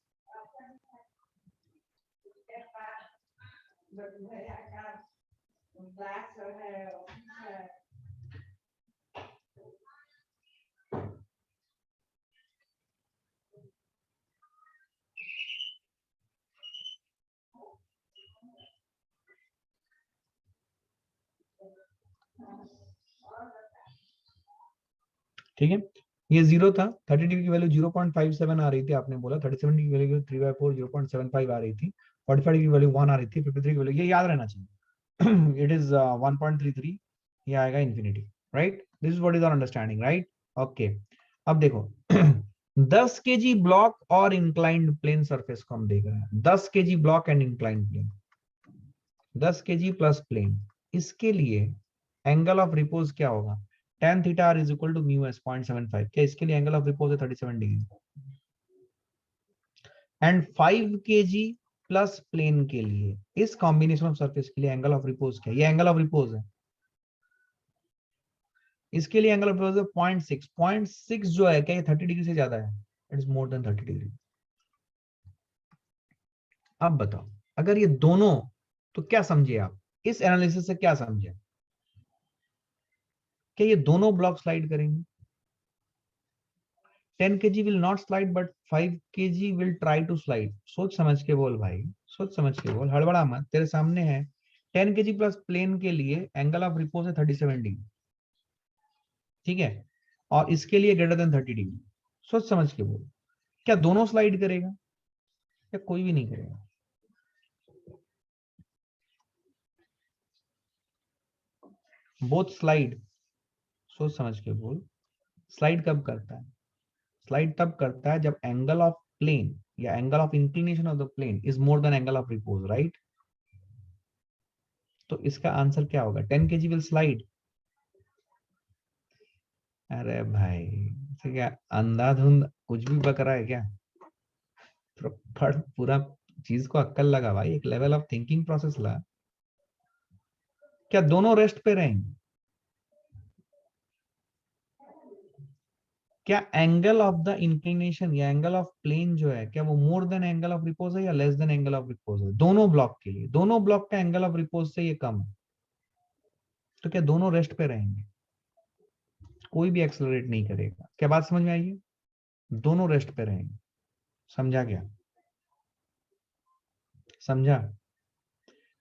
ठीक है, ये 0 था, 30 डिग्री की वैल्यू 0.57 आ रही थी, आपने बोला 37 डिग्री की वैल्यू 3/4 0.75 आ रही थी, 45 डिग्री की वैल्यू 1 आ रही थी, 53 की वैल्यू, ये याद रहना चाहिए। इट इज 1.33, ये आएगा infinity, right. This is what is our understanding, right. Okay, अब देखो 10 केजी ब्लॉक और इंक्लाइंड प्लेन सरफेस को हम देख रहे हैं। 10 KG block and inclined plane, 10 KG plus plane, इसके लिए एंगल ऑफ रिपोज क्या होगा? tan theta r is equal to mu S 0.75। क्या इसके लिए एंगल ऑफ रिपोज है 37 degree. And 5 KG plus plane के लिए, इस कॉम्बिनेशन ऑफ सरफेस के लिए एंगल ऑफ रिपोज क्या है? ये एंगल ऑफ रिपोज है, इसके लिए एंगल ऑफ रिपोज है 0.6। 0.6 जो है, क्या ये 30 डिग्री से ज्यादा है? It is more then 30 degree. अब बताओ, अगर ये दोनों, तो क्या समझे आप इस एनालिसिस से? क्या समझे? क्या ये दोनों ब्लॉक स्लाइड करेंगे? 10 kg will not slide but 5 kg will try to slide। सोच समझ के बोल भाई, सोच समझ के बोल, हड़बड़ा मत, तेरे सामने है। 10 kg प्लस प्लेन के लिए एंगल ऑफ रिपोज है 37 डिग्री, ठीक है, और इसके लिए ग्रेटर देन 30 डिग्री। सोच समझ के बोल, क्या दोनों स्लाइड करेगा या कोई भी नहीं करेगा? Both slide. सोच समझ के बोल, स्लाइड कब करता है? स्लाइड तब करता है जब एंगल ऑफ प्लेन या angle of inclination of the plane is more than angle of repose, right. तो इसका आंसर क्या होगा? 10 kg विल स्लाइड। अरे भाई, तो क्या अंधाधुंध कुछ भी बक रहा है क्या? पढ़ पूरा चीज को अक्कल लगा भाई, एक लेवल ऑफ थिंकिंग प्रोसेस ला। क्या दोनों रेस्ट पे रहेंगे? क्या एंगल ऑफ द इंक्लिनेशन या एंगल ऑफ प्लेन जो है, क्या वो मोर देन एंगल ऑफ रिपोज है या less than angle of repose है? दोनों ब्लॉक के लिए, दोनों ब्लॉक का एंगल ऑफ रिपोज से ये कम है, तो क्या दोनों रेस्ट पे रहेंगे? कोई भी एक्सेलरेट नहीं करेगा। क्या बात समझ में आई है? दोनों रेस्ट पे रहेंगे। समझा क्या? समझा?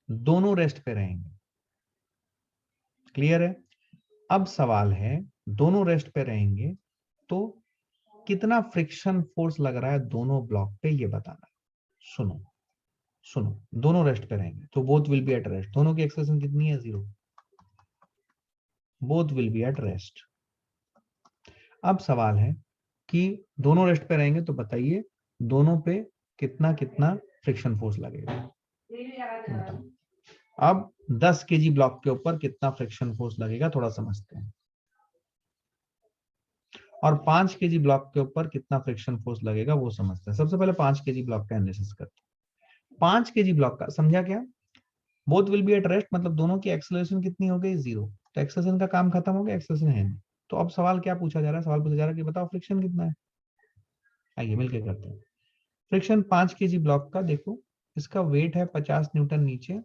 दोनों रेस्ट पे रहेंगे। क्लियर है? अब सवाल है, दोनों रेस्ट पे रहेंगे तो कितना फ्रिक्शन फोर्स लग रहा है दोनों ब्लॉक पे, ये बताना है। सुनो सुनो, दोनों रेस्ट पे रहेंगे तो both will be at rest. दोनों की एक्सेलरेशन कितनी है? 0। Both will be at rest. अब सवाल है कि दोनों रेस्ट पे रहेंगे तो बताइए दोनों पे कितना कितना फ्रिक्शन फोर्स लगेगा। बताओ। अब 10 केजी ब्लॉक के ऊपर कितना फ्रिक्शन फोर्स लगेगा, थोड़ा समझते हैं। और 5 केजी ब्लॉक के ऊपर कितना फ्रिक्शन फोर्स लगेगा वो समझते हैं। सबसे पहले 5 केजी ब्लॉक का एनालिसिस करते हैं। 5 केजी ब्लॉक का समझा क्या? Both will be at rest मतलब दोनों की एक्सेलरेशन कितनी हो गई? 0। तो एक्सेशन का काम खत्म हो गया, एक्सेशन है नहीं। तो अब सवाल क्या पूछा जा रहा है, सवाल पूछा जा रहा है कि बताओ फ्रिक्शन कितना है। आइए मिलके करते हैं। फ्रिक्शन 5 केजी ब्लॉक का, देखो इसका वेट है 50 न्यूटन नीचे।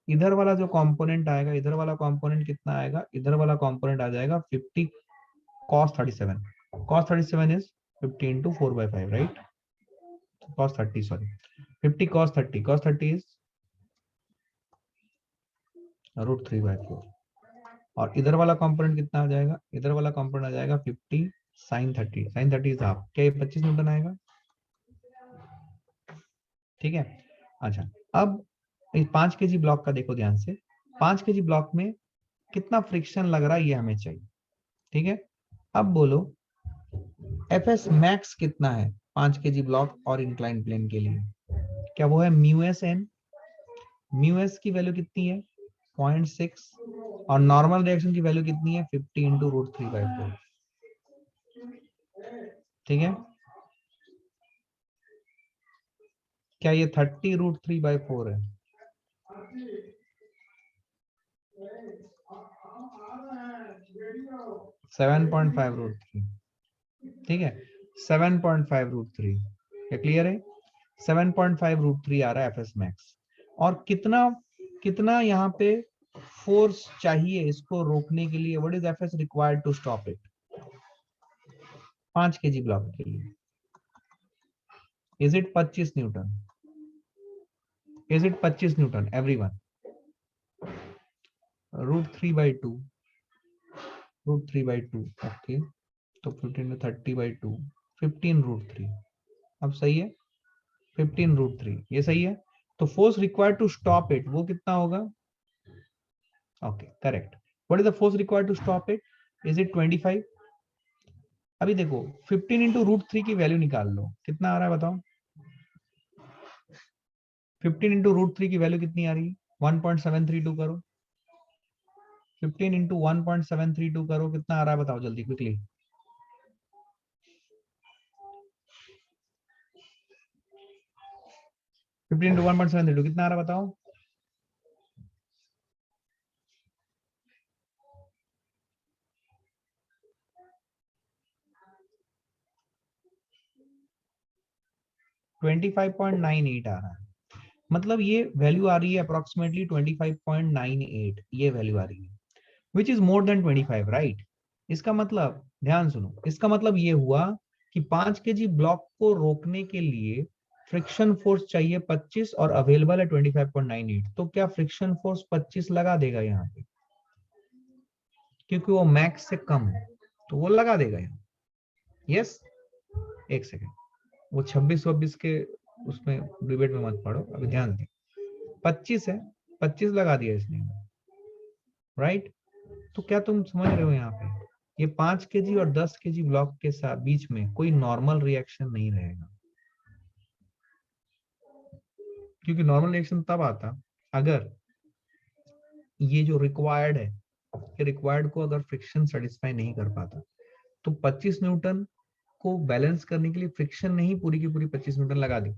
इधर वाला जो कंपोनेंट आएगा, इधर वाला कंपोनेंट कितना आएगा, इधर वाला कंपोनेंट आ जाएगा 50 cos 37। cos 37 is 50 into 4/5, right. cos 30, sorry 50 cos 30, cos 30 is √3/4। और इधर वाला कंपोनेंट कितना आ जाएगा, इधर वाला कंपोनेंट आ जाएगा 50 sin 30, sin 30 इज हाफ। क्या ये 25 न्यूटन आएगा, ठीक है। अच्छा, अब इस 5 केजी ब्लॉक का देखो ध्यान से। 5 केजी ब्लॉक में कितना फ्रिक्शन लग रहा है ये हमें चाहिए, ठीक है। अब बोलो एफ एस मैक्स कितना है 5 केजी ब्लॉक और इंक्लाइन प्लेन के लिए। क्या वो है mu S N. Mu S की वैल्यू कितनी है 0.6 और नॉर्मल रिएक्शन की वैल्यू कितनी है 50 into √3/4, ठीक है। क्या ये 30 √3/4 है, 7.5 √3, ठीक है। 7.5 √3, क्या क्लियर है। 7.5 √3 आ रहा है एफएस मैक्स। और कितना कितना यहाँ पे फोर्स चाहिए इसको रोकने के लिए, what is F S required to stop it 5 KG block के लिए। Is it 25 newton, is it 25 newton everyone. √3/2, √3/2, okay. तो 15 to 30/2, 15 √3। अब सही है, 15 √3 ये सही है। तो force required to stop it वो कितना होगा, okay correct. What is the force required to stop it, is it 25। अभी देखो 15 into √3 की वैल्यू निकाल लो, कितना आ रहा है बताओ। 15 into √3 की वैल्यू कितनी आ रही है, 1.732 करो। 15 into 1.732 करो, कितना आ रहा है बताओ जल्दी क्विकली। 15 into 1.732 कितना आ रहा है बताओ। 25.98 आ रहा है। मतलब ये वैल्यू आ रही है अप्रोक्सीमेटली 25.98, ये वैल्यू आ रही है which is more then 25, right. इसका मतलब ध्यान सुनो, इसका मतलब ये हुआ कि 5 केजी ब्लॉक को रोकने के लिए फ्रिक्शन फोर्स चाहिए 25 और अवेलेबल है 25.98। तो क्या फ्रिक्शन फोर्स 25 लगा देगा यहाँ पे, क्योंकि वो मैक्स से कम है तो वो लगा देगा यहाँ। यस, एक सेकेंड, वो 26-26 के उसमें डिबेट में मत पड़ो, अभी ध्यान दे। 25 है, 25 लगा दिया इसने, राइट। तो क्या तुम समझ रहे हो यहाँ पे, ये 5 केजी और 10 केजी ब्लॉक के साथ बीच में कोई नॉर्मल रिएक्शन नहीं रहेगा, क्योंकि नॉर्मल रिएक्शन तब आता अगर ये जो रिक्वायर्ड है, ये रिक्वायर्ड को अगर फ्रिक्शन सेटिस्फाई नहीं कर पाता। तो 25 न्यूटन को बैलेंस करने के लिए फ्रिक्शन नहीं पूरी की पूरी 25 न्यूटन लगा दी।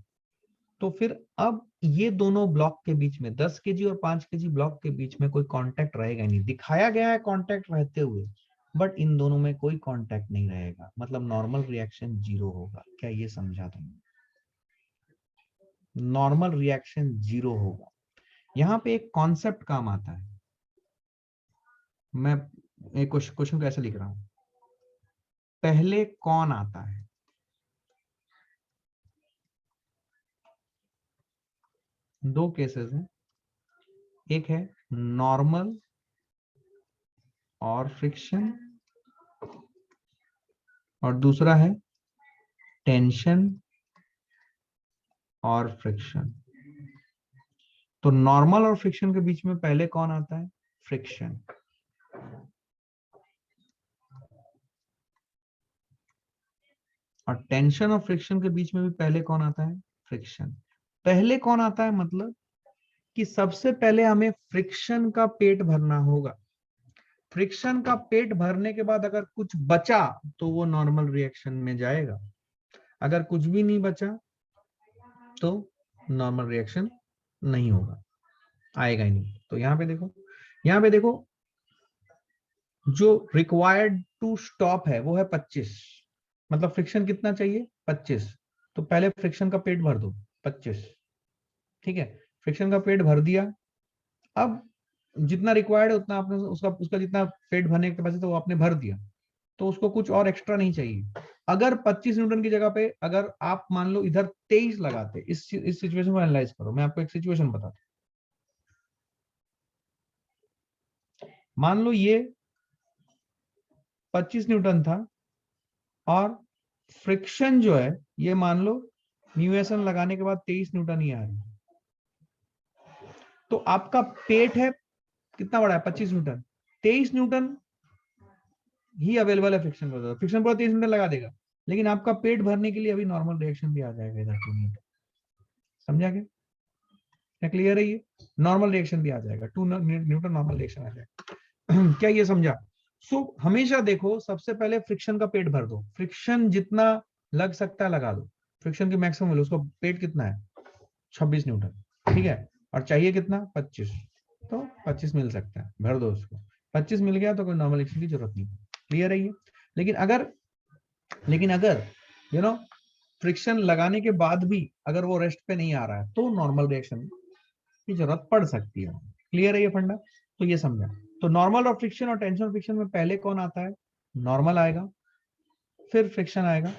तो फिर अब ये दोनों ब्लॉक के बीच में 10 केजी और 5 केजी ब्लॉक के बीच में कोई कांटेक्ट रहेगा नहीं। दिखाया गया है कांटेक्ट रहते हुए, बट इन दोनों में कोई कांटेक्ट नहीं रहेगा, मतलब नॉर्मल रिएक्शन 0 होगा। क्या ये समझा तुमने, नॉर्मल रिएक्शन 0 होगा। यहाँ पे एक कॉन्सेप्ट काम आता है, मैं एक क्वेश्चन को ऐसे लिख रहा हूं, पहले कौन आता है। दो केसेस हैं, एक है नॉर्मल और फ्रिक्शन और दूसरा है टेंशन और फ्रिक्शन। तो नॉर्मल और फ्रिक्शन के बीच में पहले कौन आता है, फ्रिक्शन। और टेंशन और फ्रिक्शन के बीच में भी पहले कौन आता है, फ्रिक्शन। पहले कौन आता है मतलब कि सबसे पहले हमें फ्रिक्शन का पेट भरना होगा। फ्रिक्शन का पेट भरने के बाद अगर कुछ बचा तो वो नॉर्मल रिएक्शन में जाएगा, अगर कुछ भी नहीं बचा तो नॉर्मल रिएक्शन नहीं होगा, आएगा ही नहीं। तो यहाँ पे देखो यहाँ पे देखो जो रिक्वायर्ड टू स्टॉप है वो है 25, मतलब फ्रिक्शन कितना चाहिए 25। तो पहले फ्रिक्शन का पेट भर दो 25, ठीक है, फ्रिक्शन का पेट भर दिया। अब जितना रिक्वायर्ड है उतना आपने उसका उसका जितना पेट भरने के कैपेसिटी वो आपने भर दिया, तो उसको कुछ और एक्स्ट्रा नहीं चाहिए। अगर 25 न्यूटन की जगह पे अगर आप मान लो इधर 23 लगाते, इस सिचुएशन को एनालाइज करो, मैं आपको एक सिचुएशन बताता हूं। मान लो ये 25 न्यूटन था और फ्रिक्शन जो है ये मान लो म्यूएसन लगाने के बाद 23 न्यूटन ही आ रही है, तो आपका पेट है कितना बड़ा है 25 न्यूटन, 23 न्यूटन ही अवेलेबल है फ्रिक्शन पर, फ्रिक्शन पर 23 न्यूटन लगा देगा, लेकिन आपका पेट भरने के लिए अभी नॉर्मल रिएक्शन भी आ जाएगा इधर 2 न्यूटन। समझा क्या क्लियर है? ये नॉर्मल रिएक्शन भी आ जाएगा, 2 न्यूटन नॉर्मल रिएक्शन आ जाएगा। क्या ये समझा? हमेशा देखो सबसे पहले फ्रिक्शन का पेट भर दो, फ्रिक्शन जितना लग सकता है लगा दो, फ्रिक्शन की मैक्सिमम वैल्यू, उसका पेट कितना है 26 न्यूटन, ठीक है, और चाहिए कितना 25, तो 25 मिल सकता है, भर दो उसको, 25 मिल गया तो कोई नॉर्मल रिएक्शन की जरूरत नहीं। क्लियर है ये? लेकिन अगर यू नो फ्रिक्शन लगाने के बाद भी अगर वो रेस्ट पे नहीं आ रहा है तो नॉर्मल रिएक्शन की जरूरत पड़ सकती है। क्लियर है ये फंडा? तो ये समझा। तो नॉर्मल और फ्रिक्शन और टेंशन फ्रिक्शन में पहले कौन आता है? नॉर्मल आएगा, फिर फ्रिक्शन आएगा,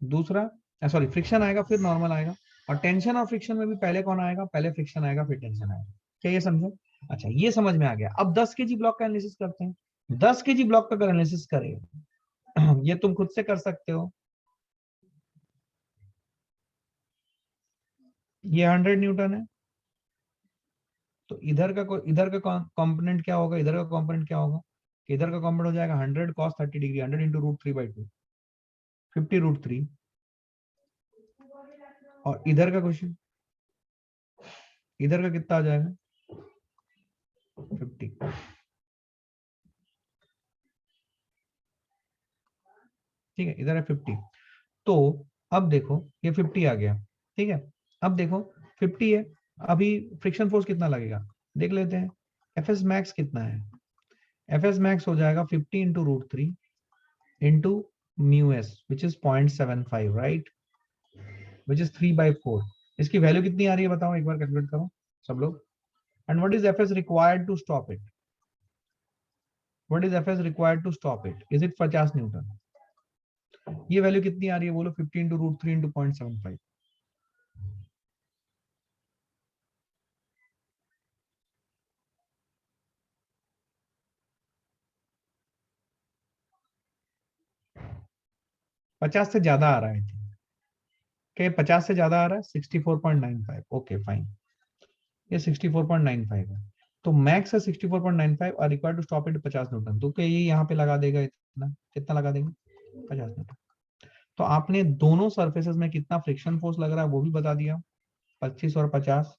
दूसरा सॉरी फ्रिक्शन आएगा फिर नॉर्मल आएगा, और टेंशन और फ्रिक्शन में भी पहले कौन आएगा? पहले फ्रिक्शन आएगा फिर टेंशन आएगा। क्या ये समझे? अच्छा ये समझ में आ गया। अब 10 केजी ब्लॉक का एनालिसिस करते हैं। 10 केजी ब्लॉक का अगर एनालिसिस करें, ये तुम खुद से कर सकते हो। ये 100 न्यूटन है, तो इधर का कंपोनेंट क्या होगा, इधर का कंपोनेंट क्या होगा? इधर का कंपोनेंट हो जाएगा 100 cos 30 degree, 100 into root 3/2, 50 root 3, और इधर का क्वेश्चन, इधर का कितना आ जाएगा 50, ठीक है, इधर है 50। तो अब देखो ये 50 आ गया, ठीक है, अब देखो 50 है, अभी फ्रिक्शन फोर्स कितना लगेगा देख लेते हैं। एफ एस मैक्स कितना है? एफ एस मैक्स हो जाएगा 50 into root 3 into mu S which is 0.75, right, which is 3/4। इसकी वैल्यू कितनी आ रही है बताओ, एक बार कैलकुलेट करो सब लोग। And what is F S required to stop it? What is F S required to stop it? Is it 50 newton? ये वैल्यू कितनी आ रही है बोलो? 50 इंटू रूट 3 इंटू 0.75। 50 से ज्यादा आ रहा है, क्या 50 से ज्यादा आ रहा है? 64.95, ओके फाइन, ये 64.95 है। तो मैक्स है 64.95 और required to stop it 50 newton, तो क्या ये यहाँ पे लगा देगा इतना, कितना लगा देगा 50 न्यूटन। तो आपने दोनों सरफेसेस में कितना फ्रिक्शन फोर्स लग रहा है वो भी बता दिया, 25 और 50,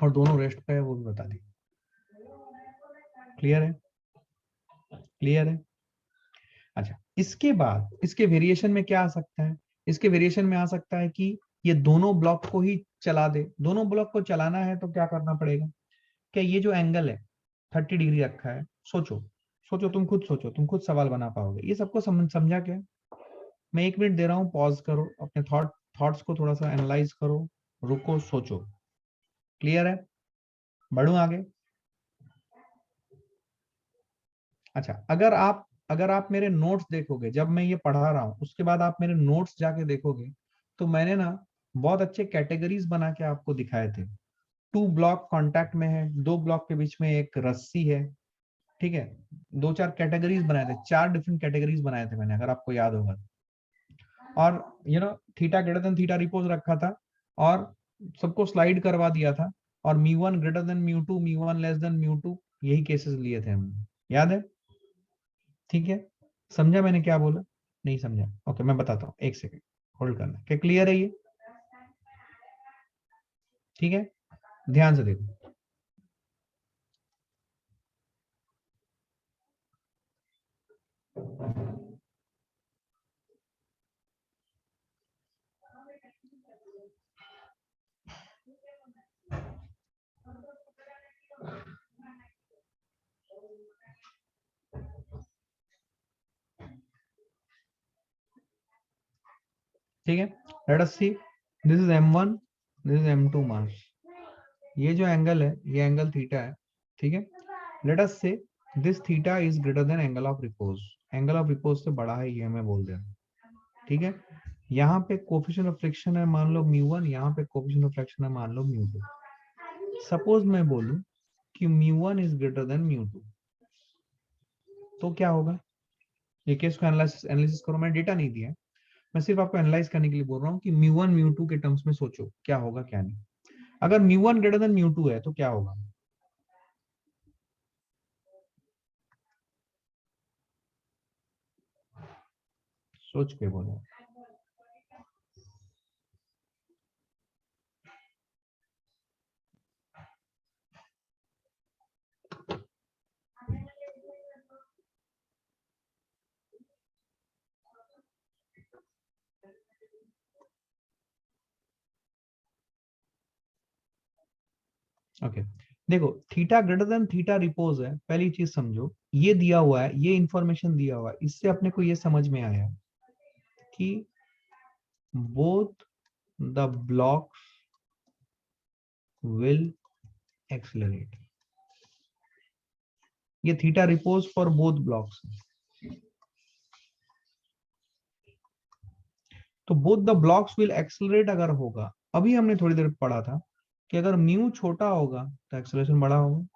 और दोनों रेस्ट पे है वो भी बता दिया। क्लियर है? क्लियर है? अच्छा इसके बाद इसके वेरिएशन में क्या आ सकता है? इसके वेरिएशन में आ सकता है कि ये दोनों ब्लॉक को ही चला दे। दोनों ब्लॉक को चलाना है तो क्या करना पड़ेगा? क्या ये जो एंगल है 30 डिग्री रखा है, सोचो, सोचो तुम खुद सोचो, तुम खुद सवाल बना पाओगे ये सबको समझा क्या? मैं 1 मिनट दे रहा हूँ, पॉज करो, अपने थॉट्स को थोड़ा सा एनालाइज करो, रुको, सोचो। क्लियर है? बढ़ू आगे? अच्छा अगर आप मेरे नोट्स देखोगे जब मैं ये पढ़ा रहा हूँ, उसके बाद आप मेरे नोट्स जाके देखोगे, तो मैंने ना बहुत अच्छे कैटेगरीज बना के आपको दिखाए थे। 2 ब्लॉक कांटेक्ट में है, 2 ब्लॉक के बीच में एक रस्सी है, ठीक है, 2-4 कैटेगरीज बनाए थे, 4 डिफरेंट कैटेगरीज बनाए थे मैंने, अगर आपको याद होगा। और theta greater than theta repose रखा था, और सबको स्लाइड करवा दिया था, और μ1 ग्रेटर देन μ2, μ1 लेस देन μ2, यही केसेस लिए थे हमने, याद है? ठीक है, समझा मैंने क्या बोला? नहीं समझा? ओके मैं बताता हूँ, एक सेकेंड होल्ड करना। क्या क्लियर है ये? ठीक है, ध्यान से देखो। ठीक है, let us see, this is m1, this is m2 mass. ये जो एंगल है ये एंगल थीटा है, ठीक है। लेट अस से this theta is greater then angle of repose, angle of repose से बड़ा है ये मैं बोल दे रहा हूँ, ठीक है। यहाँ पे कोफिशिएंट ऑफ फ्रिक्शन है मान लो μ1, यहाँ पे कोफिशिएंट ऑफ फ्रिक्शन है मान लो μ2। सपोज मैं बोलूं कि μ1 इज ग्रेटर देन μ2, तो क्या होगा? ये केस को एनालिसिस करो, मैंने डेटा नहीं दिया है, मैं सिर्फ आपको एनालाइज करने के लिए बोल रहा हूँ कि μ1 μ2 के टर्म्स में सोचो क्या होगा क्या नहीं। अगर μ1 ग्रेटर देन μ2 है तो क्या होगा? सोच के बोलो। ओके देखो, theta greater than theta repose है, पहली चीज समझो, ये दिया हुआ है, ये इंफॉर्मेशन दिया हुआ है, इससे अपने को ये समझ में आया कि both the blocks will accelerate. ये theta repose for both blocks, तो both the blocks will accelerate अगर होगा, अभी हमने थोड़ी देर पढ़ा था कि अगर म्यू छोटा होगा तो एक्सेलरेशन बड़ा होगा,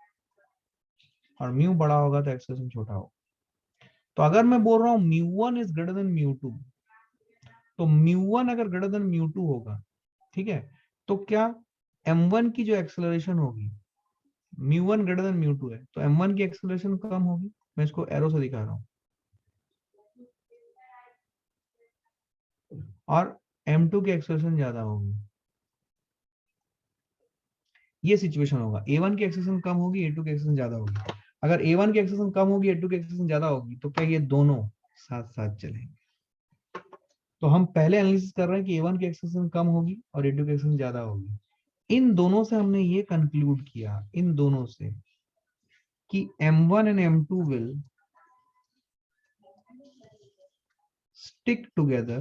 और म्यू बड़ा होगा तो एक्सेलरेशन छोटा होगा। तो अगर मैं बोल रहा हूं μ1 इज ग्रेटर देन μ2, तो μ1 अगर ग्रेटर देन μ2 होगा, ठीक है, तो क्या m1 की जो एक्सेलरेशन होगी, μ1 ग्रेटर देन μ2 है तो m1 की एक्सेलरेशन कम होगी, मैं इसको एरो से दिखा रहा हूं, और m2 की एक्सेलरेशन ज्यादा होगी। ये सिचुएशन होगा, a1 की एक्सेलरेशन कम होगी, a2 की एक्सेलरेशन ज्यादा होगी। अगर a1 की एक्सेलरेशन कम होगी, a2 की एक्सेलरेशन ज्यादा होगी, तो क्या ये दोनों साथ साथ चलेंगे? तो हम पहले एनालिसिस कर रहे हैं कि a1 की एक्सेलरेशन कम होगी और a2 की एक्सेलरेशन ज्यादा होगी। इन दोनों से हमने ये कंक्लूड किया, इन दोनों से, कि m1 and m2 will stick together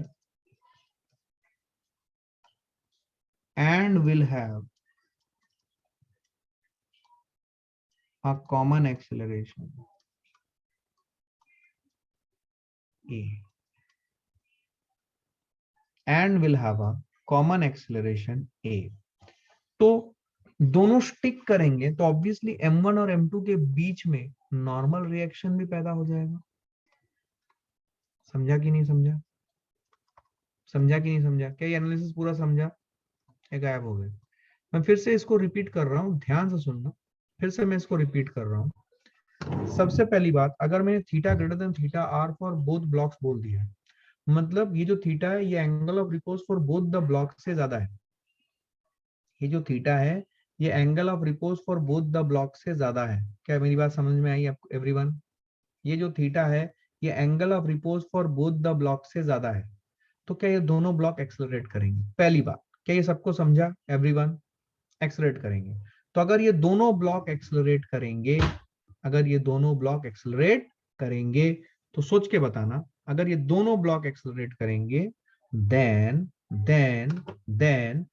and will have a common acceleration a, and will have a common acceleration a। तो दोनों स्टिक करेंगे तो ऑब्वियसली m1 और m2 के बीच में नॉर्मल रिएक्शन भी पैदा हो जाएगा। समझा कि नहीं समझा? समझा कि नहीं समझा? क्या ये एनालिसिस पूरा समझा या गायब हो गए? मैं फिर से इसको रिपीट कर रहा हूँ, ध्यान से सुनना, फिर से मैं इसको रिपीट कर रहा हूँ। सबसे पहली बात, अगर मैंने theta greater than theta R for both blocks बोल दिया है, मतलब ये जो थीटा है ये angle of repose for both the block से ज्यादा है। ये जो थीटा है ये angle of repose for both the block से ज्यादा है। क्या मेरी बात समझ में आई आपको एवरीवन? ये जो थीटा है ये angle of repose for both the block से ज्यादा है। तो क्या ये दोनों ब्लॉक एक्सेलरेट करेंगे? पहली बात, क्या ये सबको समझा एवरीवन? एक्सेलरेट करेंगे। तो अगर ये दोनों ब्लॉक एक्सेलरेट करेंगे, अगर ये दोनों ब्लॉक एक्सेलरेट करेंगे, तो सोच के बताना, अगर ये दोनों ब्लॉक एक्सेलरेट करेंगे, देन देन देन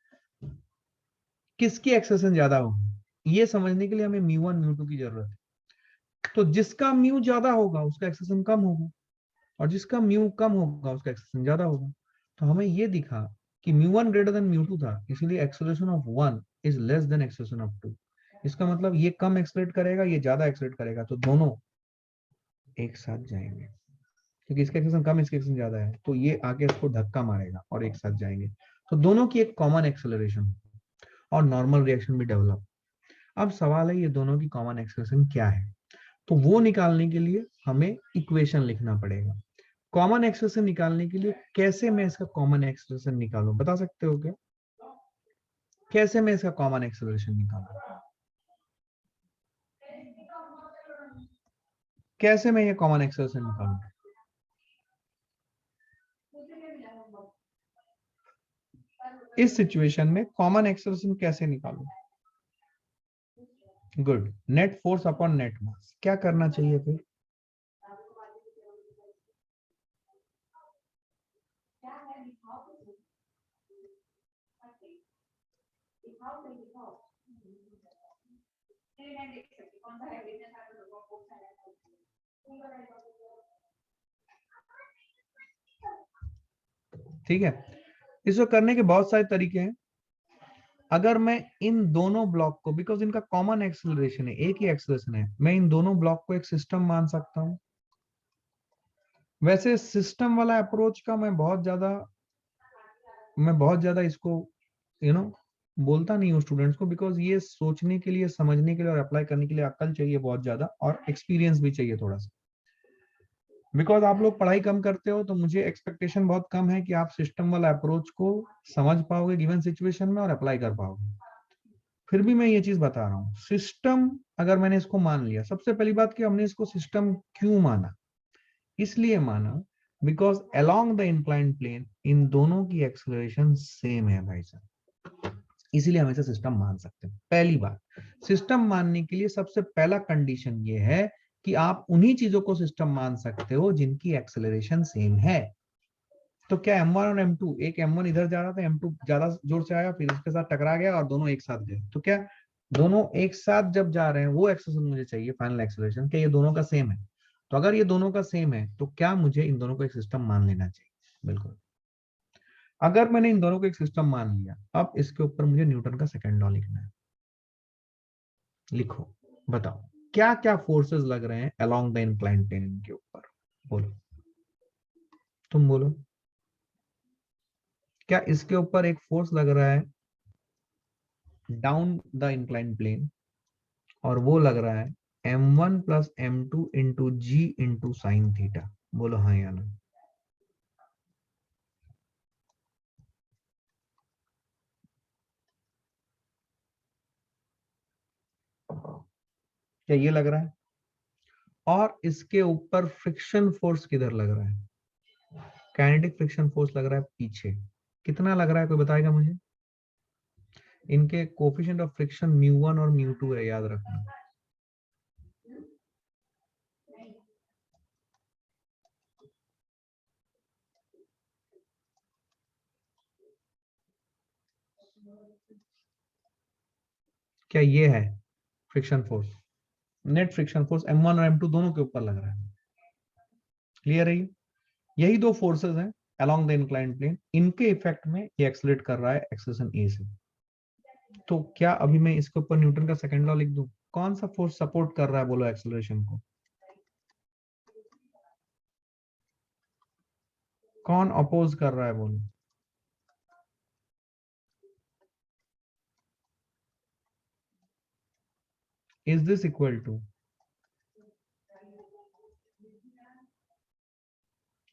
किसकी एक्सेलरेशन ज्यादा होगी? ये समझने के लिए हमें μ1 μ2 की जरूरत है। तो जिसका म्यू ज्यादा होगा उसका एक्सेलरेशन कम होगा, और जिसका म्यू कम होगा उसका एक्सेलरेशन ज्यादा होगा। तो हमें ये दिखा कि μ1 ग्रेटर देन μ2 था, इसीलिए acceleration of 1 is less than acceleration of 2। इसका मतलब ये कम एक्सेलरेट करेगा, ये ज्यादा एक्सेलरेट करेगा, तो दोनों एक साथ जाएंगे, क्योंकि इसका एक्सेलरेशन कम, इसका एक्सेलरेशन ज्यादा है, तो ये आके इसको धक्का मारेगा और एक साथ जाएंगे। तो दोनों की एक कॉमन एक्सेलरेशन और नॉर्मल रिएक्शन भी डेवलप। अब सवाल है ये दोनों की कॉमन एक्सेलरेशन क्या है? तो वो निकालने के लिए हमें इक्वेशन लिखना पड़ेगा। कॉमन एक्सेलरेशन निकालने के लिए कैसे मैं इसका कॉमन एक्सेलरेशन निकालूं, बता सकते हो क्या? कैसे मैं इसका कॉमन एक्सेलरेशन निकालूं? कैसे मैं ये कॉमन एक्सेलरेशन निकालूं? इस सिचुएशन में कॉमन एक्सेलरेशन कैसे निकालूं? Good, net force upon net mass. क्या करना चाहिए फिर? ठीक है, इसको करने के बहुत सारे तरीके हैं। अगर मैं इन दोनों ब्लॉक को, बिकॉज इनका कॉमन एक्सेलरेशन है, एक ही एक्सेलरेशन है, मैं इन दोनों ब्लॉक को एक सिस्टम मान सकता हूं। वैसे सिस्टम वाला अप्रोच का मैं बहुत ज्यादा इसको बोलता नहीं हूँ स्टूडेंट्स को, बिकॉज ये सोचने के लिए, समझने के लिए और अप्लाई करने के लिए अक्ल चाहिए बहुत ज्यादा, और एक्सपीरियंस भी चाहिए थोड़ा सा। बिकॉज आप लोग पढ़ाई कम करते हो, तो मुझे एक्सपेक्टेशन बहुत कम है कि आप सिस्टम वाला अप्रोच को समझ पाओगे गिवन सिचुएशन में और अप्लाई कर पाओगे। फिर भी मैं ये चीज बता रहा हूँ, सिस्टम अगर मैंने इसको मान लिया, सबसे पहली बात कि हमने इसको सिस्टम क्यों माना, इसलिए माना because along the inclined plane इन दोनों की एक्सेलरेशन सेम है भाई साहब, इसीलिए हम इसे सिस्टम मान सकते हैं। पहली बात, सिस्टम मानने के लिए सबसे पहला कंडीशन ये है कि आप उन्हीं चीजों को सिस्टम मान सकते हो जिनकी एक्सेलरेशन सेम है। तो क्या M1 और M2, एक M1 इधर जा रहा था, M2 ज्यादा जोर से आया, फिर इसके साथ टकरा गया और दोनों एक साथ गए, तो क्या दोनों एक साथ जब जा रहे हैं, वो एक्सेलरेशन मुझे चाहिए, फाइनल एक्सेलरेशन, क्या ये दोनों का सेम है? तो अगर ये दोनों का सेम है तो क्या मुझे इन दोनों को एक सिस्टम मान लेना चाहिए? बिल्कुल। अगर मैंने इन दोनों को एक सिस्टम मान लिया, अब इसके ऊपर मुझे न्यूटन का सेकंड लॉ लिखना है। लिखो, बताओ क्या क्या फोर्सेस लग रहे हैं अलोंग द इंक्लाइंड प्लेन इनके ऊपर? बोलो, तुम बोलो, क्या इसके ऊपर एक फोर्स लग रहा है डाउन द इंक्लाइंड प्लेन, और वो लग रहा है M1 प्लस M2 इंटू जी इंटू साइन थीटा? बोलो हाँ या ना। क्या ये लग रहा है? और इसके ऊपर फ्रिक्शन फोर्स किधर लग रहा है? काइनेटिक फ्रिक्शन फोर्स लग रहा है पीछे। कितना लग रहा है, कोई बताएगा मुझे? इनके कोफिशिएंट ऑफ फ्रिक्शन μ1 और μ2 है, याद रखना। क्या ये है friction force? Net friction force M1 और M2 दोनों के ऊपर लग रहा है। क्लियर है? यही दो फोर्सेस हैं अलोंग द इंक्लाइंड प्लेन, इनके इफेक्ट में ये एक्सेलरेट कर रहा है एक्सेलरेशन ए से। तो क्या अभी मैं इसके ऊपर न्यूटन का सेकंड लॉ लिख दूं? कौन सा फोर्स सपोर्ट कर रहा है, बोलो, एक्सेलरेशन को? कौन अपोज कर रहा है, बोलो? इज दिस इक्वल टू,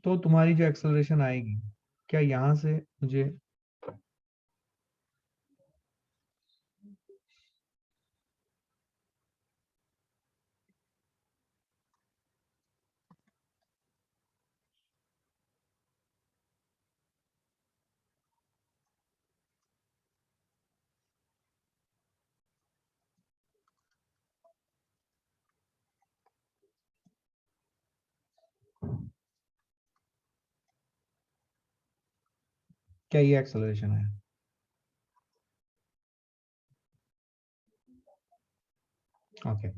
तो तुम्हारी जो एक्सेलरेशन आएगी, क्या यहां से मुझे क्या ये एक्सेलरेशन है? ओके,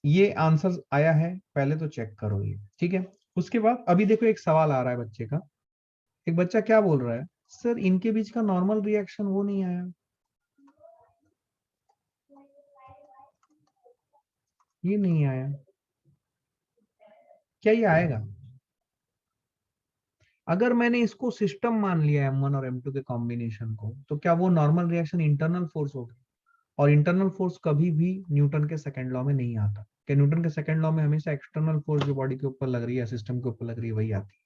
ये आंसर आया है, पहले तो चेक करो ये, ठीक है। उसके बाद अभी देखो, एक सवाल आ रहा है बच्चे का। एक बच्चा क्या बोल रहा है, सर इनके बीच का नॉर्मल रिएक्शन वो नहीं आया। ये नहीं आया, क्या ये आएगा? अगर मैंने इसको सिस्टम मान लिया M1 और M2 के कॉम्बिनेशन को, तो क्या वो नॉर्मल रिएक्शन इंटरनल फोर्स होगी? और इंटरनल फोर्स कभी भी न्यूटन के सेकंड लॉ में नहीं आता। क्या न्यूटन के सेकंड लॉ में हमेशा एक्सटर्नल फोर्स जो बॉडी के ऊपर लग रही है, सिस्टम के ऊपर लग रही है, वही आती है?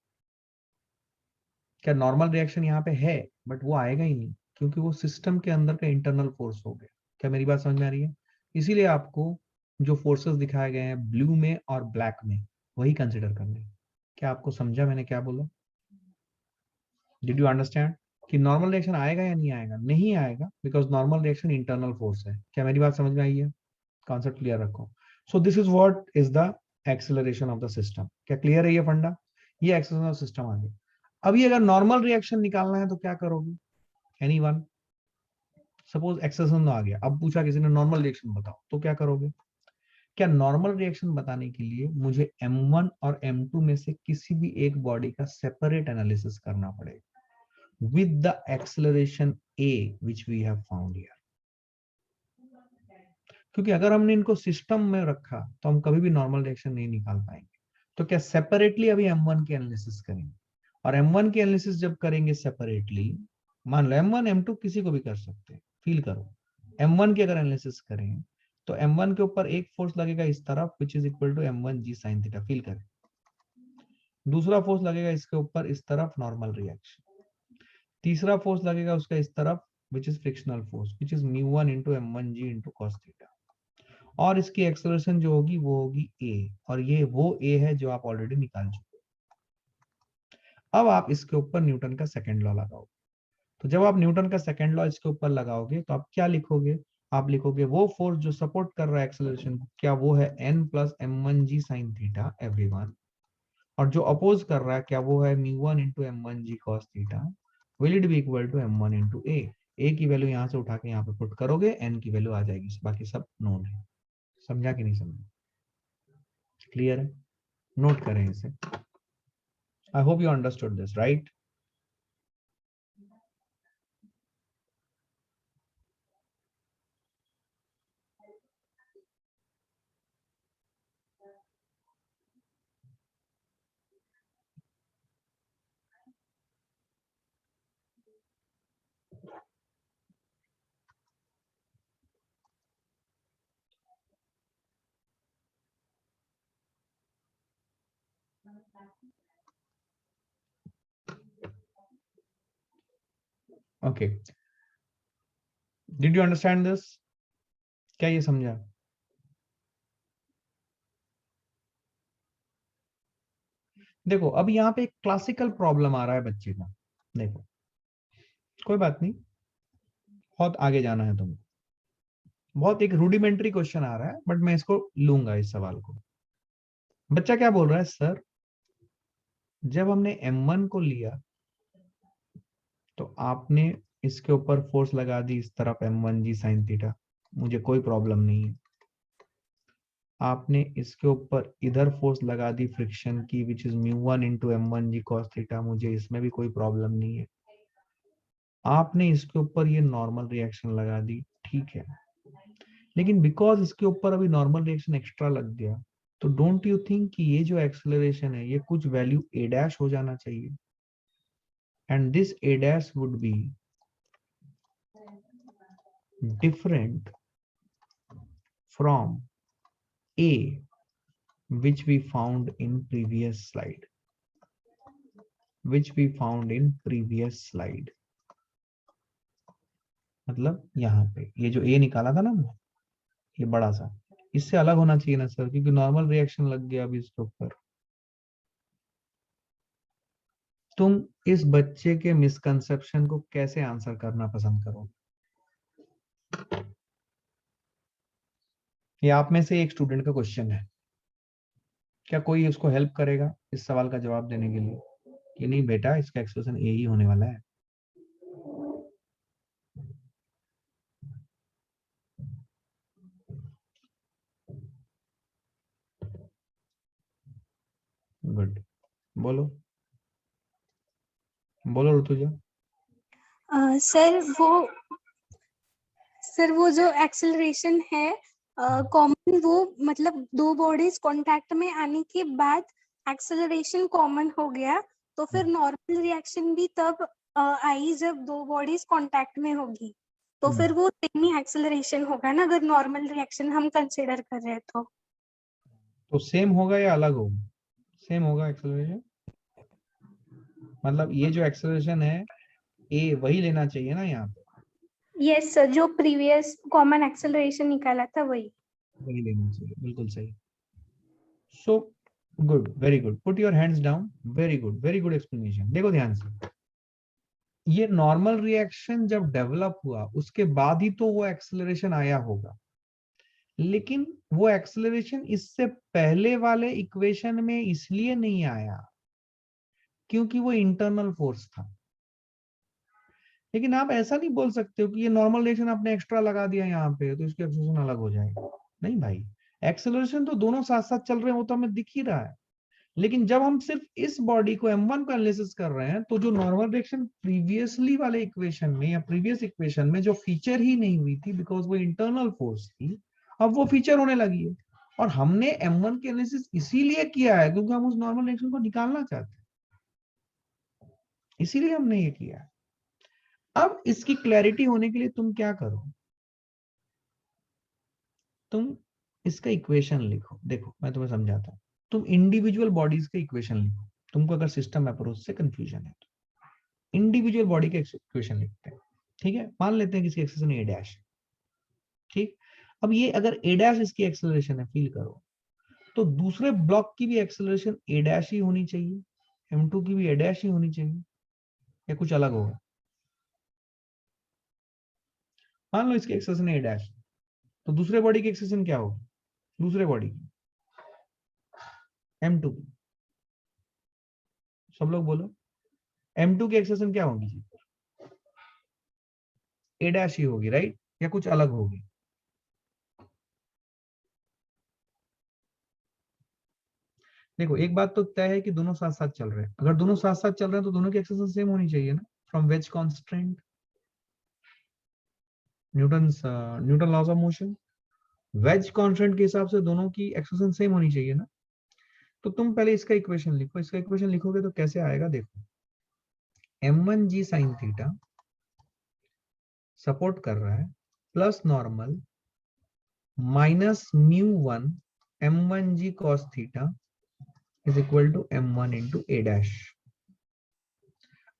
क्या नॉर्मल रिएक्शन यहाँ पे है, बट वो आएगा ही नहीं, क्योंकि वो सिस्टम के अंदर का इंटरनल फोर्स हो गया। क्या मेरी बात समझ में आ रही है? इसीलिए आपको जो फोर्सेस दिखाए गए हैं ब्लू में और ब्लैक में, वही कंसिडर करने हैं। क्या आपको समझा मैंने क्या बोला? डिड यू अंडरस्टैंड कि नॉर्मल रिएक्शन आएगा या नहीं आएगा? नहीं आएगा, because normal reaction internal force है। क्या मेरी बात समझ में आई है? कॉन्सेप्ट क्लियर रखो। So this is what is the acceleration of the system. क्या क्लियर है ये फंडा? ये एक्सेलरेशन ऑफ सिस्टम आ गया। अभी अगर नॉर्मल रिएक्शन निकालना है तो क्या करोगे? एनीवन? सपोज एक्सेलरेशन आ गया, अब पूछा किसी ने नॉर्मल रिएक्शन बताओ, तो क्या करोगे? क्या नॉर्मल रिएक्शन बताने के लिए मुझे M1 और M2 में से किसी भी एक बॉडी का सेपरेट एनालिसिस करना पड़ेगा with the acceleration A which we have found here। क्योंकि अगर हमने इनको सिस्टम में रखा तो हम कभी भी नॉर्मल रिएक्शन नहीं निकाल पाएंगे। तो क्या सेपरेटली अभी M1 की एनालिसिस करेंगे, और M1 की एनालिसिस जब करेंगे सेपरेटली, मान लो M1 M2 किसी को भी कर सकते हैं, फील करो, M1 की अगर एनालिसिस करें तो M1 के ऊपर एक फोर्स लगेगा इस तरफ which is equal to M1 G sin theta, feel करें। दूसरा फोर्स लगेगा इसके ऊपर इस तरफ, नॉर्मल रिएक्शन। तीसरा फोर्स लगेगा उसका इस तरफ which is frictional force which is μ1 into M1 G into cos theta. और इसकी एक्सेलरेशन जो होगी वो होगी A, और ये वो A है जो आप ऑलरेडी निकाल चुके हो। अब आप इसके ऊपर न्यूटन का सेकंड लॉ लगाओ। तो जब आप न्यूटन का सेकंड लॉ इसके ऊपर लगाओगे तो आप क्या लिखोगे? आप लिखोगे वो फोर्स जो सपोर्ट कर रहा है एक्सेलरेशन को, क्या वो है N plus M1G sin theta everyone, और जो अपोज कर रहा है क्या वो है μ1 into M1G cos theta, will it be equal to M1 into A की वैल्यू यहां से उठा के यहाँ पे पुट करोगे, N की वैल्यू आ जाएगी, बाकी सब नोन है। समझा कि नहीं समझा? क्लियर है? नोट करें इसे। I hope you understood this, right? Okay, did you understand this? क्या ये समझा? देखो अब यहाँ पे एक क्लासिकल प्रॉब्लम आ रहा है बच्चे का। देखो कोई बात नहीं, बहुत आगे जाना है तुमको। बहुत एक रूडिमेंट्री क्वेश्चन आ रहा है बट मैं इसको लूंगा इस सवाल को। बच्चा क्या बोल रहा है, सर जब हमने M1 को लिया तो आपने इसके ऊपर फोर्स लगा दी इस तरफ M1G sin थीटा, मुझे कोई प्रॉब्लम नहीं है। आपने इसके ऊपर इधर फोर्स लगा दी फ्रिक्शन की which is μ1 into M1G cos theta, मुझे इसमें भी कोई प्रॉब्लम नहीं है। आपने इसके ऊपर ये नॉर्मल रिएक्शन लगा दी, ठीक है, लेकिन बिकॉज इसके ऊपर अभी नॉर्मल रिएक्शन एक्स्ट्रा लग गया, तो डोंट यू थिंक कि ये जो एक्सेलरेशन है ये कुछ वैल्यू A डैश हो जाना चाहिए, and this A dash would be different from A which we found in previous slide, मतलब यहाँ पे ये जो A निकाला था ना, ये बड़ा सा, इससे अलग होना चाहिए ना सर, क्योंकि नॉर्मल रिएक्शन लग गया अभी इसके ऊपर। तुम इस बच्चे के मिसकंसेप्शन को कैसे आंसर करना पसंद करोगे? ये आप में से एक स्टूडेंट का क्वेश्चन है, क्या कोई उसको हेल्प करेगा इस सवाल का जवाब देने के लिए कि नहीं बेटा इसका एक्सप्रेशन ए ही होने वाला है? गुड, बोलो बोलो ऋतुजा। सर वो जो एक्सेलरेशन है कॉमन, वो मतलब दो बॉडीज कांटेक्ट में आने के बाद एक्सेलरेशन कॉमन हो गया, तो फिर नॉर्मल रिएक्शन भी तब आई जब दो बॉडीज कांटेक्ट में होगी, तो फिर वो सेम ही एक्सेलरेशन होगा ना, अगर नॉर्मल रिएक्शन हम कंसीडर कर रहे हैं तो सेम होगा या अलग होगा? सेम होगा एक्सेलरेशन, मतलब ये जो एक्सेलरेशन है ए वही लेना चाहिए ना यहाँ पे। यस सर, जो प्रीवियस कॉमन एक्सेलरेशन निकाला था वही लेना चाहिए, बिल्कुल सही। So good, very good, put your hands down, very good explanation. देखो ध्यान से, ये नॉर्मल रिएक्शन जब डेवलप हुआ उसके बाद ही तो वो एक्सेलरेशन आया होगा, लेकिन वो एक्सेलरेशन इससे पहले वाले इक्वेशन में इसलिए नहीं आया क्योंकि वो इंटरनल फोर्स था। लेकिन आप ऐसा नहीं बोल सकते हो कि ये नॉर्मल रिएक्शन आपने एक्स्ट्रा लगा दिया यहाँ पे तो इसकी एक्सेलरेशन अलग हो जाएगी। नहीं भाई, एक्सेलरेशन तो दोनों साथ साथ चल रहे हैं, वो तो हमें दिख ही रहा है। लेकिन जब हम सिर्फ इस बॉडी को m1 का एनालिसिस कर रहे हैं तो जो नॉर्मल रिएक्शन प्रीवियसली वाले इक्वेशन में या प्रीवियस इक्वेशन में जो फीचर ही नहीं हुई थी बिकॉज वो इंटरनल फोर्स थी, अब वो फीचर होने लगी है। और हमने m1 के एनालिसिस इसीलिए किया है क्योंकि हम उस नॉर्मल रिएक्शन को निकालना चाहते हैं, इसीलिए हमने ये किया है। अब इसकी क्लैरिटी होने के लिए तुम क्या करो, तुम इसका इक्वेशन लिखो। देखो मैं तुम्हें समझाता हूँ, तुम इंडिविजुअल बॉडीज के इक्वेशन लिखो। तुमको अगर सिस्टम अप्रोच से कंफ्यूजन है तो इंडिविजुअल बॉडी के इक्वेशन लिखते हैं। ठीक है, मान लेते हैं किसी एक्सेलरेशन ए डैश। ठीक, अब ये अगर ए डैश इसकी एक्सेलरेशन है, फील करो, तो दूसरे ब्लॉक की भी एक्सेलरेशन ए डैश ही होनी चाहिए, m2 की भी ए डैश ही होनी चाहिए, या कुछ अलग होगा? मान लो इसकी एक्सेलरेशन ए डैश, तो दूसरे बॉडी की एक्सेलरेशन क्या होगी? दूसरे बॉडी की m2 की। सब लोग बोलो, m2 की एक्सेलरेशन क्या होगी? ए डैश ही होगी, राइट? या कुछ अलग होगी? देखो एक बात तो तय है कि दोनों साथ साथ चल रहे हैं। अगर दोनों साथ साथ चल रहे हैं तो दोनों की एक्सेलरेशन सेम होनी चाहिए ना, from wedge constant, Newton laws of motion, wedge constant के हिसाब से दोनों की एक्सेलरेशन सेम होनी चाहिए ना। तो तुम पहले इसका इक्वेशन लिखो। इसका इक्वेशन लिखोगे तो कैसे आएगा? देखो, m1g sin थीटा सपोर्ट कर रहा है plus normal minus μ1 m1g cos theta is equal to m1 into A dash.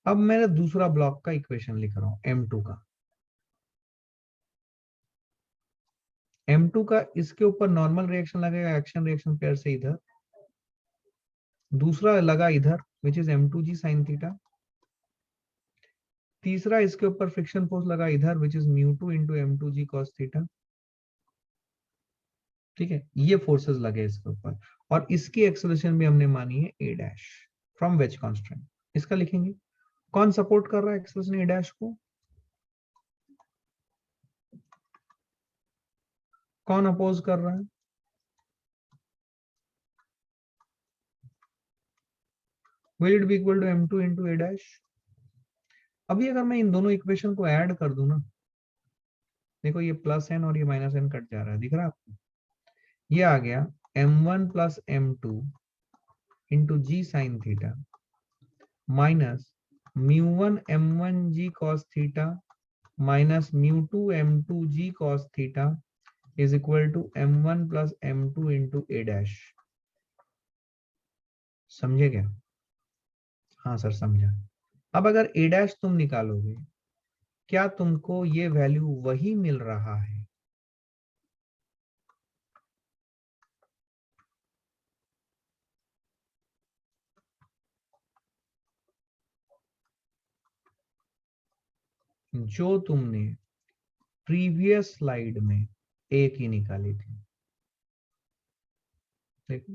अब मैं दूसरा ब्लॉक का इक्वेशन लिख रहा हूं, m2 का। m2 का इसके ऊपर नॉर्मल रिएक्शन लगेगा एक्शन रिएक्शन पेयर से इधर, दूसरा लगा इधर which is m2g sin theta, तीसरा इसके ऊपर फ्रिक्शन फोर्स लगा इधर which is μ2 into m2g cos theta. ठीक है, ये फोर्सेस लगे इसके ऊपर, और इसकी एक्सेलरेशन भी हमने मानी है ए डैश फ्रॉम वेज कांस्टेंट। इसका लिखेंगे, कौन सपोर्ट कर रहा है एक्सेलरेशन ए डैश को? कौन अपोज कर रहा है? Will it be equal to m2 into A dash. अभी अगर मैं इन दोनों इक्वेशन को ऐड कर दूं ना, देखो ये प्लस n और ये माइनस n कट जा रहा है, दिख रहा है आपको? ये आ गया m1 plus m2 into G sine theta minus μ1 m1g cos theta minus μ2 m2g cos theta is equal to m1 plus m2 into A dash. समझे क्या? हाँ सर समझा। अब अगर ए डैश तुम निकालोगे, क्या तुमको ये वैल्यू वही मिल रहा है? जो तुमने प्रीवियस स्लाइड में ए की निकाली थी। देखो,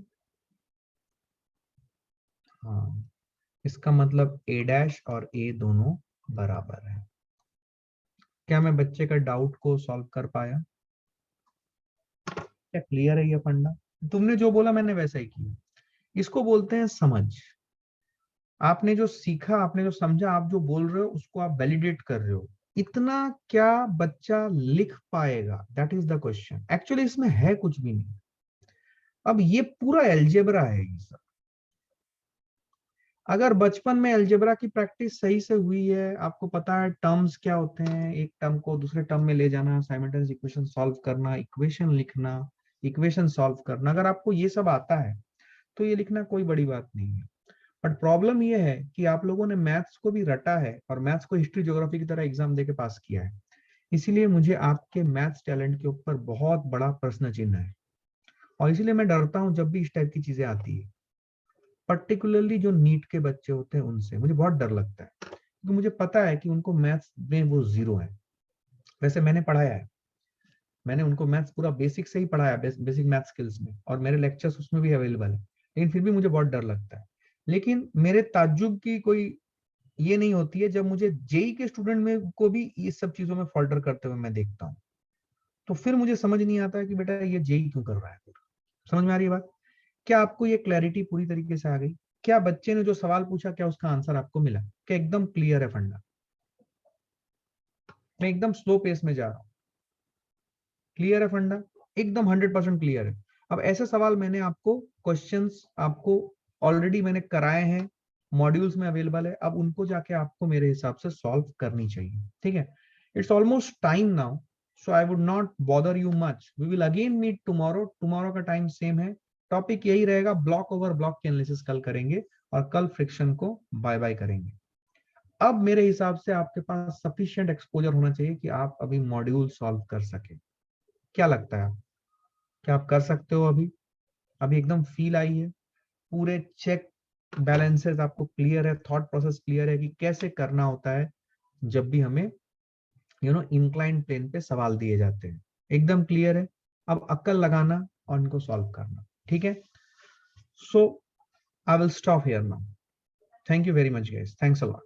हाँ, इसका मतलब ए डैश और ए दोनों बराबर है। क्या मैं बच्चे का डाउट को सॉल्व कर पाया? क्या क्लियर है ये फंडा? तुमने जो बोला मैंने वैसा ही किया। इसको बोलते हैं समझ। आपने जो सीखा, आपने जो समझा, आप जो बोल रहे हो उसको आप वैलिडेट कर रहे हो। इतना क्या बच्चा लिख पाएगा, that is the question. Actually इसमें है कुछ भी नहीं। अब ये पूरा एल्जेब्रा है ये सब। अगर बचपन में एल्जेब्रा की प्रैक्टिस सही से हुई है, आपको पता है टर्म्स क्या होते हैं, एक टर्म को दूसरे टर्म में ले जाना, साइमल्टेनियस इक्वेशन सॉल्व करना, इक्वेशन लिखना, इक्वेशन सॉल्व करना, अगर आपको ये सब आता है तो ये लिखना कोई बड़ी बात नहीं है। बट प्रॉब्लम ये है कि आप लोगों ने मैथ्स को भी रटा है और मैथ्स को हिस्ट्री ज्योग्राफी की तरह एग्जाम देके पास किया है। इसीलिए मुझे आपके मैथ्स टैलेंट के ऊपर बहुत बड़ा प्रश्न चिन्ह है, और इसीलिए मैं डरता हूं जब भी इस टाइप की चीजें आती है, पर्टिकुलरली जो नीट के बच्चे होते हैं उनसे मुझे बहुत डर लगता है, क्योंकि मुझे पता है कि उनको मैथ्स में वो जीरो है। वैसे मैंने पढ़ाया है, मैंने उनको मैथ्स पूरा बेसिक से ही पढ़ाया, बेसिक मैथ स्किल्स में, और मेरे लेक्चर्स उसमें भी अवेलेबल है, लेकिन फिर भी मुझे बहुत डर लगता है। लेकिन मेरे ताज्जुब की कोई ये नहीं होती है जब मुझे जेई के स्टूडेंट में को भी ये सब चीजों में फॉल्टर करते हुए मैं देखता हूँ, तो फिर मुझे समझ नहीं आता है कि बेटा ये जेई क्यों कर रहा है। समझ में आ रही है बात? क्या आपको ये क्लैरिटी पूरी तरीके से आ गई? क्या बच्चे ने जो सवाल पूछा क्या उसका आंसर आपको मिला? क्या एकदम क्लियर है फंडा? मैं एकदम स्लो पेस में जा रहा हूँ। क्लियर है फंडा? एकदम 100% क्लियर है। अब ऐसे सवाल मैंने आपको क्वेश्चंस आपको ऑलरेडी मैंने कराए हैं, मॉड्यूल्स में अवेलेबल है, अब उनको जाके आपको मेरे हिसाब से सॉल्व करनी चाहिए। ठीक है, it's almost time now, so I would not bother you much. We will again meet tomorrow. Tomorrow का टाइम सेम है, टॉपिक यही रहेगा, ब्लॉक ओवर ब्लॉक की एनालिसिस कल करेंगे और कल फ्रिक्शन को बाय बाय करेंगे। अब मेरे हिसाब से आपके पास सफिशिएंट एक्सपोजर होना चाहिए कि आप अभी मॉड्यूल सॉल्व कर सके। क्या लगता है आप, क्या आप कर सकते हो अभी? अभी एकदम फील आई है, पूरे चेक बैलेंसेस आपको क्लियर है, थॉट प्रोसेस क्लियर है कि कैसे करना होता है जब भी हमें इंक्लाइन प्लेन पे सवाल दिए जाते हैं। एकदम क्लियर है। अब अक्ल लगाना और इनको सॉल्व करना। ठीक है, so I will stop here now. Thank you very much guys, thanks a lot.